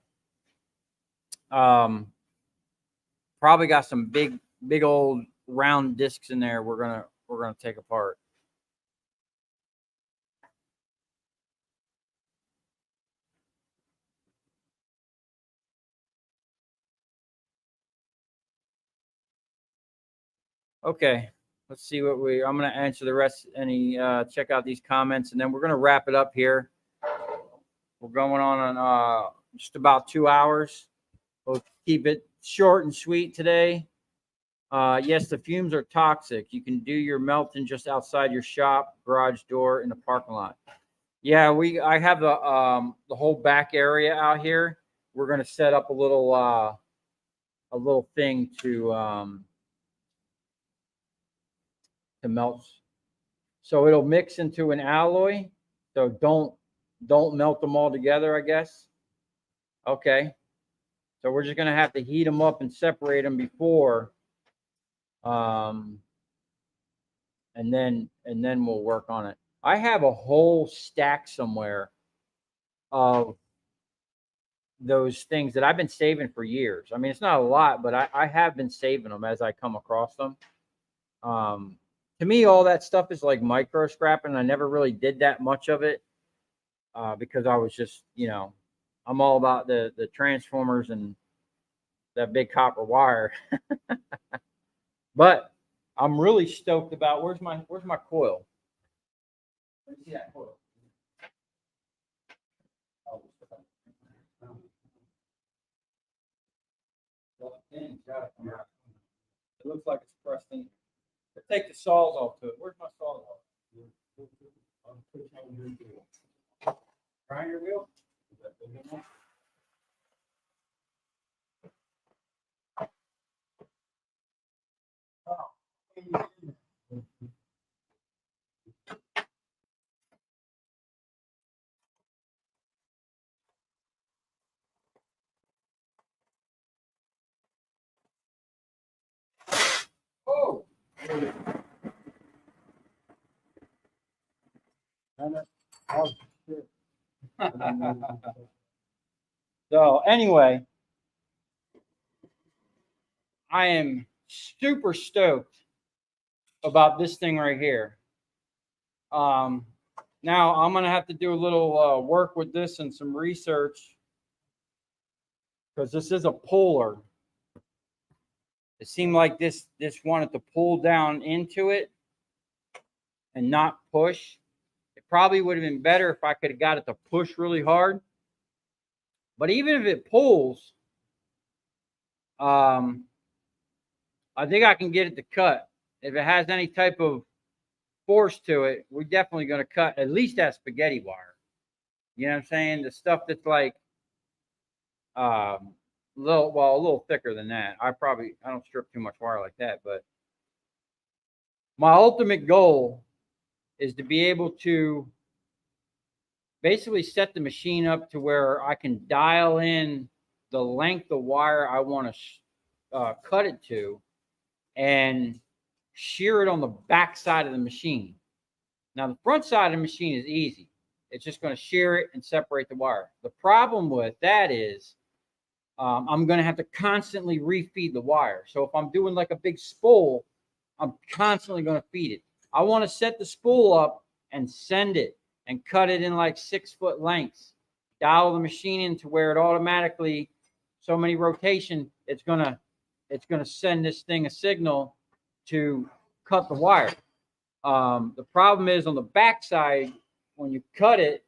probably got some big old round discs in there. We're gonna take apart. Okay, let's see what I'm going to answer the rest, check out these comments, and then we're going to wrap it up here. We're going on just about 2 hours. We'll keep it short and sweet today. Yes, the fumes are toxic. You can do your melting just outside your shop, garage door, in the parking lot. Yeah, I have the whole back area out here. We're going to set up a little thing to melt, so it'll mix into an alloy. So don't melt them all together, I guess. Okay, so we're just gonna have to heat them up and separate them before and then we'll work on it. I have a whole stack somewhere of those things that I've been saving for years. I mean, it's not a lot, but I have been saving them as I come across them. To me, all that stuff is like micro scrapping. I never really did that much of it because I was just, I'm all about the transformers and that big copper wire. But I'm really stoked about where's my coil? Let me see that coil. It looks like it's pressed in. Let's take the saws off to it. Where's my saws off? Grinder wheel? Is that big enough? Oh! So anyway, I am super stoked about this thing right here. Now I'm gonna have to do a little work with this and some research because this is a puller. It seemed like this wanted to pull down into it and not push. It probably would have been better if I could have got it to push really hard. But even if it pulls, I think I can get it to cut. If it has any type of force to it, we're definitely going to cut at least that spaghetti wire. You know what I'm saying? The stuff that's like a little thicker than that. I don't strip too much wire like that, but my ultimate goal is to be able to basically set the machine up to where I can dial in the length of wire I want to cut it to and shear it on the back side of the machine. Now, the front side of the machine is easy. It's just going to shear it and separate the wire. The problem with that is I'm going to have to constantly refeed the wire. So if I'm doing like a big spool, I'm constantly going to feed it. I want to set the spool up and send it and cut it in like 6 foot lengths. Dial the machine in to where it automatically, so many rotation, it's gonna send this thing a signal to cut the wire. The problem is on the back side when you cut it.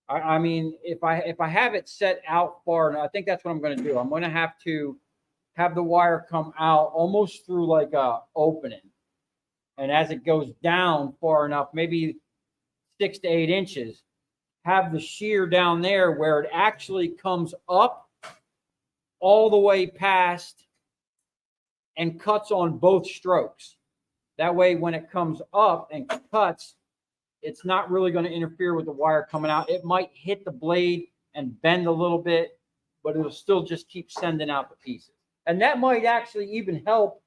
I mean, if I have it set out far, and I think that's what I'm going to do. I'm going to have to have the wire come out almost through like a opening, and as it goes down far enough, maybe 6 to 8 inches, have the shear down there where it actually comes up all the way past and cuts on both strokes. That way, when it comes up and cuts, it's not really going to interfere with the wire coming out. It might hit the blade and bend a little bit, but it'll still just keep sending out the pieces. And that might actually even help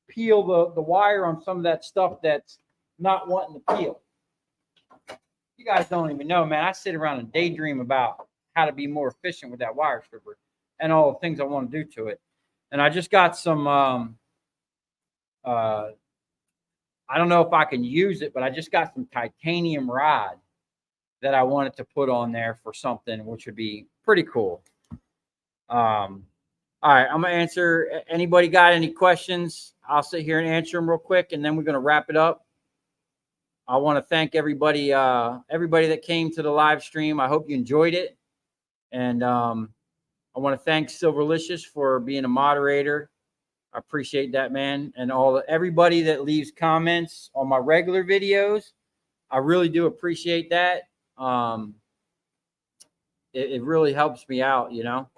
peel the wire on some of that stuff that's not wanting to peel. You guys don't even know, man. I sit around and daydream about how to be more efficient with that wire stripper and all the things I want to do to it. And I just got some, I don't know if I can use it, but I just got some titanium rod that I wanted to put on there for something, which would be pretty cool. All right, I'm going to answer. Anybody got any questions? I'll sit here and answer them real quick, and then we're going to wrap it up. I want to thank everybody that came to the live stream. I hope you enjoyed it. And I want to thank Silverlicious for being a moderator. I appreciate that, man. And everybody that leaves comments on my regular videos. I really do appreciate that. It really helps me out, you know.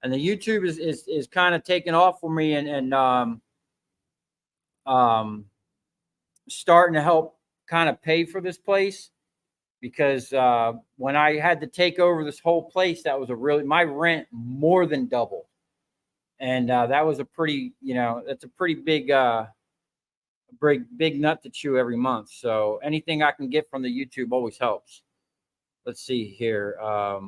And the YouTube is kind of taking off for me and starting to help kind of pay for this place, because when I had to take over this whole place, that was my rent more than doubled. And that was a pretty, that's a pretty big big nut to chew every month. So anything I can get from the YouTube always helps. Let's see here. The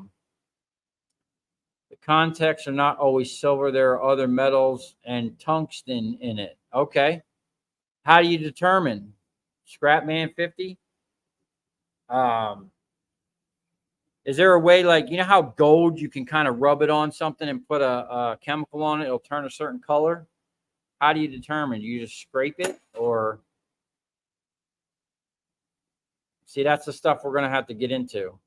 contacts are not always silver. There are other metals and tungsten in it. Okay. How do you determine? Scrapman 50? Is there a way, like, you know how gold, you can kind of rub it on something and put a chemical on it, it'll turn a certain color? How do you determine? You just scrape it, or see, that's the stuff we're going to have to get into.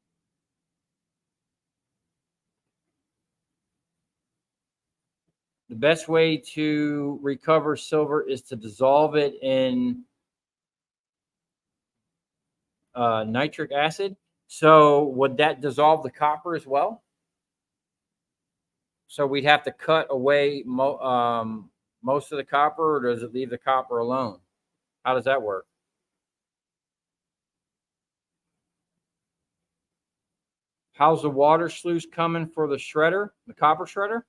The best way to recover silver is to dissolve it in nitric acid. So would that dissolve the copper as well? So we'd have to cut away most of the copper, or does it leave the copper alone? How does that work? How's the water sluice coming for the shredder, the copper shredder?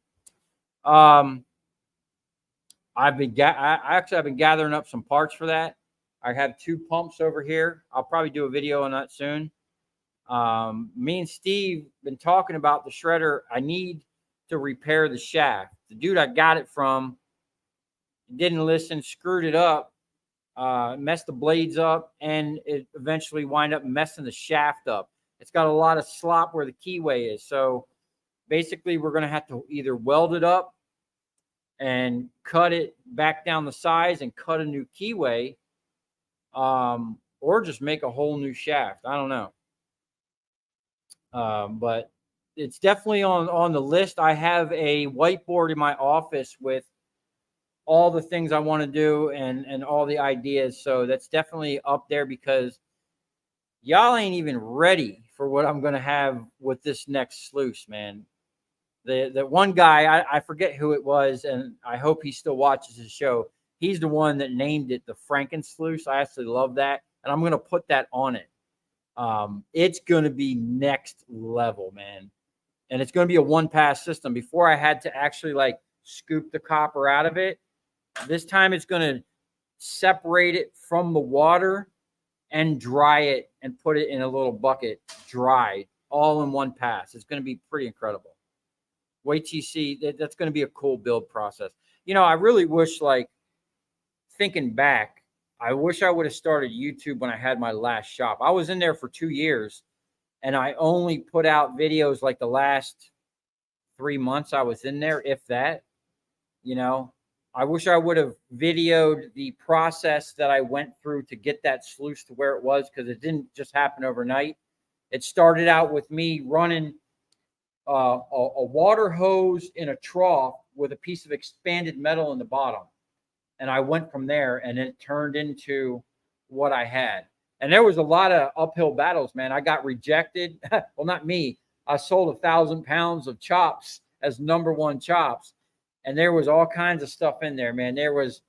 I've been gathering up some parts for that. I have 2 pumps over here. I'll probably do a video on that soon. Me and Steve been talking about the shredder. I need to repair the shaft. The dude I got it from didn't listen, screwed it up, messed the blades up, and it eventually wind up messing the shaft up. It's got a lot of slop where the keyway is. So basically we're going to have to either weld it up and cut it back down the size and cut a new keyway, or just make a whole new shaft. I don't know. But it's definitely on the list. I have a whiteboard in my office with all the things I want to do and all the ideas. So that's definitely up there, because y'all ain't even ready for what I'm going to have with this next sluice, man. The one guy, I forget who it was, and I hope he still watches his show. He's the one that named it the Franken sluice. I actually love that, and I'm going to put that on it. It's going to be next level, man. And it's going to be a 1-pass system. Before, I had to actually like scoop the copper out of it. This time it's going to separate it from the water and dry it and put it in a little bucket, dry, all in 1 pass. It's going to be pretty incredible. Wait till you see. That's going to be a cool build process. You know, I really wish, like, thinking back, I wish I would have started YouTube when I had my last shop. I was in there for 2 years, and I only put out videos like the last 3 months I was in there, if that. You know, I wish I would have videoed the process that I went through to get that sluice to where it was, because it didn't just happen overnight. It started out with me running a water hose in a trough with a piece of expanded metal in the bottom. And I went from there, and it turned into what I had. And there was a lot of uphill battles, man. I got rejected. Well, not me. I sold 1,000 pounds of chops as #1 chops. And there was all kinds of stuff in there, man. There was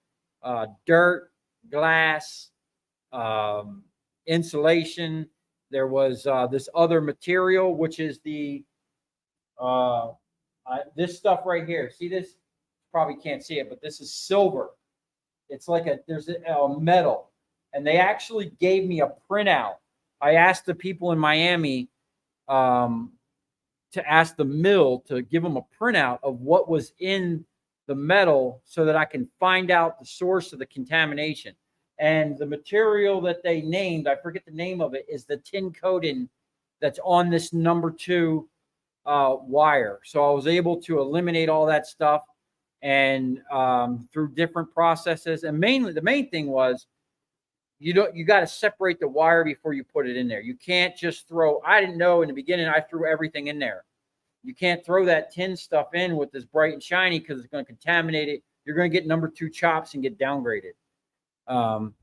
dirt, glass, insulation. There was this other material, which is the this stuff right here. See this? Probably can't see it, but this is silver. It's like there's a metal, and they actually gave me a printout. I asked the people in Miami to ask the mill to give them a printout of what was in the metal, so that I can find out the source of the contamination. And the material that they named, I forget the name of it, is the tin coating that's on this #2 wire. So I was able to eliminate all that stuff, and through different processes. And mainly, the main thing was, you got to separate the wire before you put it in there. You can't just throw. I didn't know in the beginning. I threw everything in there. You can't throw that tin stuff in with this bright and shiny, because it's going to contaminate it. You're going to get #2 chops and get downgraded. And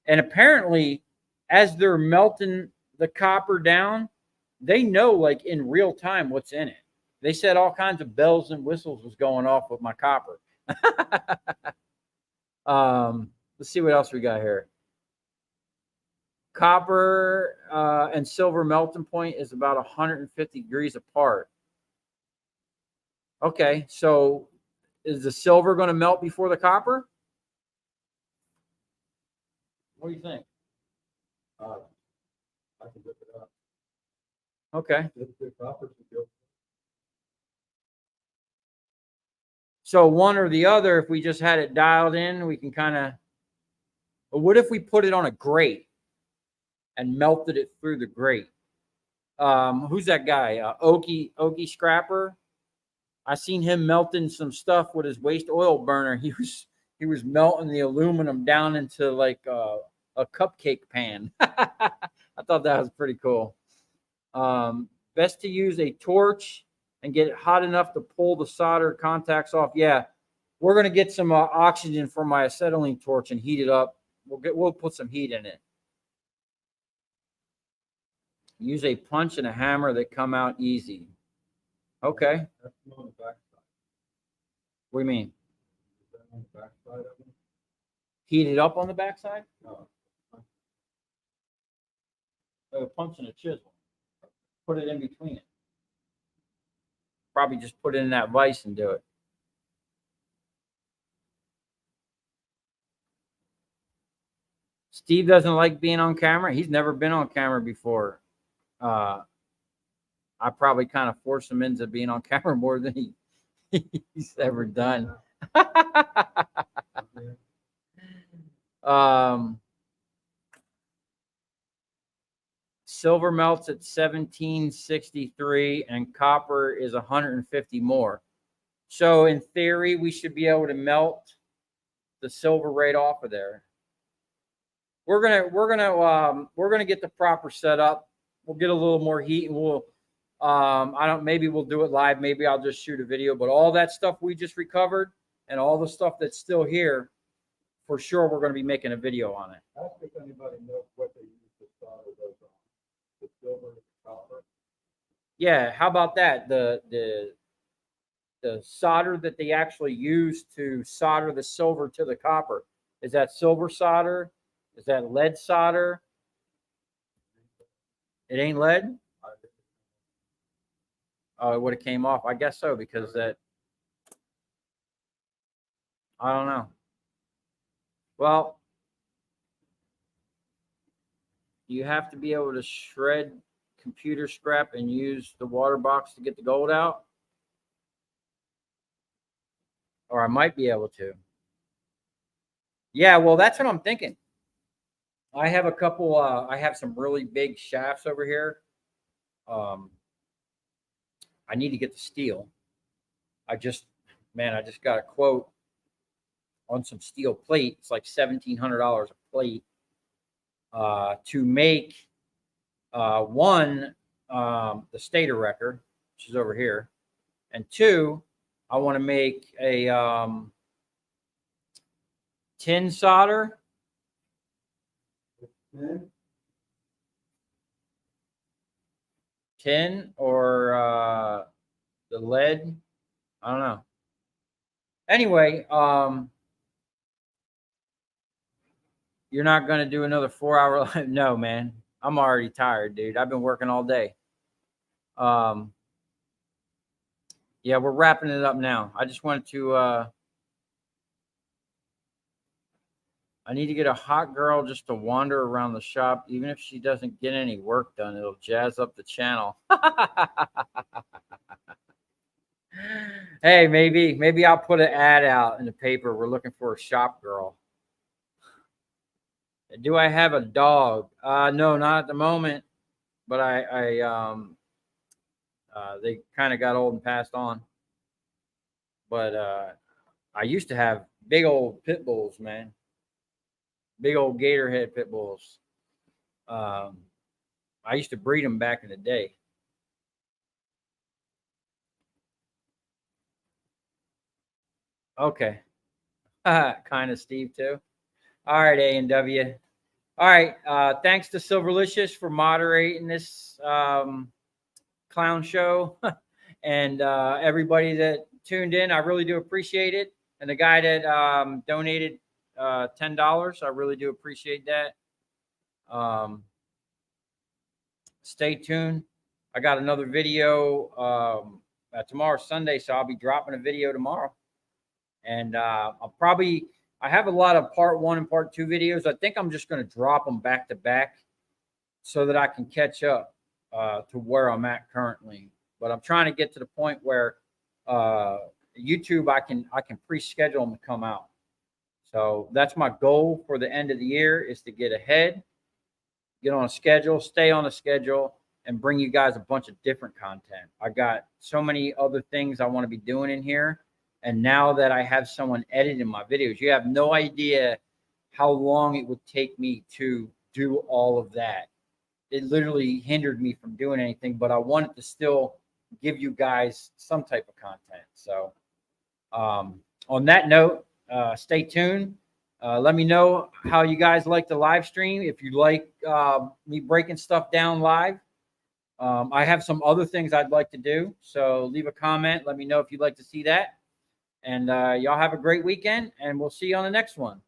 apparently, as they're melting the copper down, they know, like, in real time what's in it. They said all kinds of bells and whistles was going off with my copper. Let's see what else we got here. Copper and silver melting point is about 150 degrees apart. Okay, so is the silver going to melt before the copper? What do you think? I can look it up. Okay. The copper should go. So one or the other, if we just had it dialed in, we can kind of, but what if we put it on a grate and melted it through the grate? Who's that guy? Okie Scrapper. I seen him melting some stuff with his waste oil burner. He was melting the aluminum down into like a cupcake pan. I thought that was pretty cool. Best to use a torch and get it hot enough to pull the solder contacts off. Yeah, we're gonna get some oxygen from my acetylene torch and heat it up. We'll put some heat in it. Use a punch and a hammer that come out easy. Okay. That's on the back side. What do you mean? Is that on the back side of it? Heat it up on the backside? No. A punch and a chisel. Put it in between it. Probably just put it in that vise and do it. Steve doesn't like being on camera. He's never been on camera before. I probably kind of forced him into being on camera more than he's ever done. Silver melts at 1763 and copper is 150 more. So in theory, we should be able to melt the silver right off of there. We're gonna get the proper setup. We'll get a little more heat and we'll maybe we'll do it live, maybe I'll just shoot a video, but all that stuff we just recovered and all the stuff that's still here, for sure we're going to be making a video on it. Ask if anybody knows what they use to solder those on. The silver, the copper. Yeah, how about that? The solder that they actually use to solder the silver to the copper. Is that silver solder? Is that lead solder? It ain't lead? Oh, it would have came off. I guess so, because that, I don't know. Well, you have to be able to shred computer scrap and use the water box to get the gold out. Or I might be able to. Yeah, well, that's what I'm thinking. I have a couple, I have some really big shafts over here. I need to get the steel. I just got a quote on some steel plate. It's like $1,700 a plate to make one, the stator wrecker, which is over here, and two, I want to make a tin solder. Tin or the lead. I don't know. Anyway, you're not going to do another 4-hour live? No, man. I'm already tired, dude. I've been working all day. Yeah, we're wrapping it up now. I just wanted to I need to get a hot girl just to wander around the shop. Even if she doesn't get any work done, it'll jazz up the channel. Hey, maybe I'll put an ad out in the paper. We're looking for a shop girl. Do I have a dog? No, not at the moment. But they kind of got old and passed on. But I used to have big old pit bulls, man. Big old gator head pit bulls. I used to breed them back in the day. Okay. Kind of Steve too. All right, A&W. All right. Thanks to Silverlicious for moderating this clown show. And everybody that tuned in, I really do appreciate it. And the guy that donated $10, I really do appreciate that. Stay tuned. I got another video tomorrow's Sunday, so I'll be dropping a video tomorrow. And I'll probably I have a lot of part 1 and part 2 videos. I think I'm just going to drop them back to back so that I can catch up to where I'm at currently. But I'm trying to get to the point where YouTube, I can pre-schedule them to come out. So that's my goal for the end of the year, is to get ahead, get on a schedule, stay on a schedule, and bring you guys a bunch of different content. I got so many other things I want to be doing in here. And now that I have someone editing my videos, you have no idea how long it would take me to do all of that. It literally hindered me from doing anything, but I wanted to still give you guys some type of content. So on that note, stay tuned. Let me know how you guys like the live stream. If you like me breaking stuff down live, I have some other things I'd like to do. So leave a comment. Let me know if you'd like to see that. And y'all have a great weekend, and we'll see you on the next one.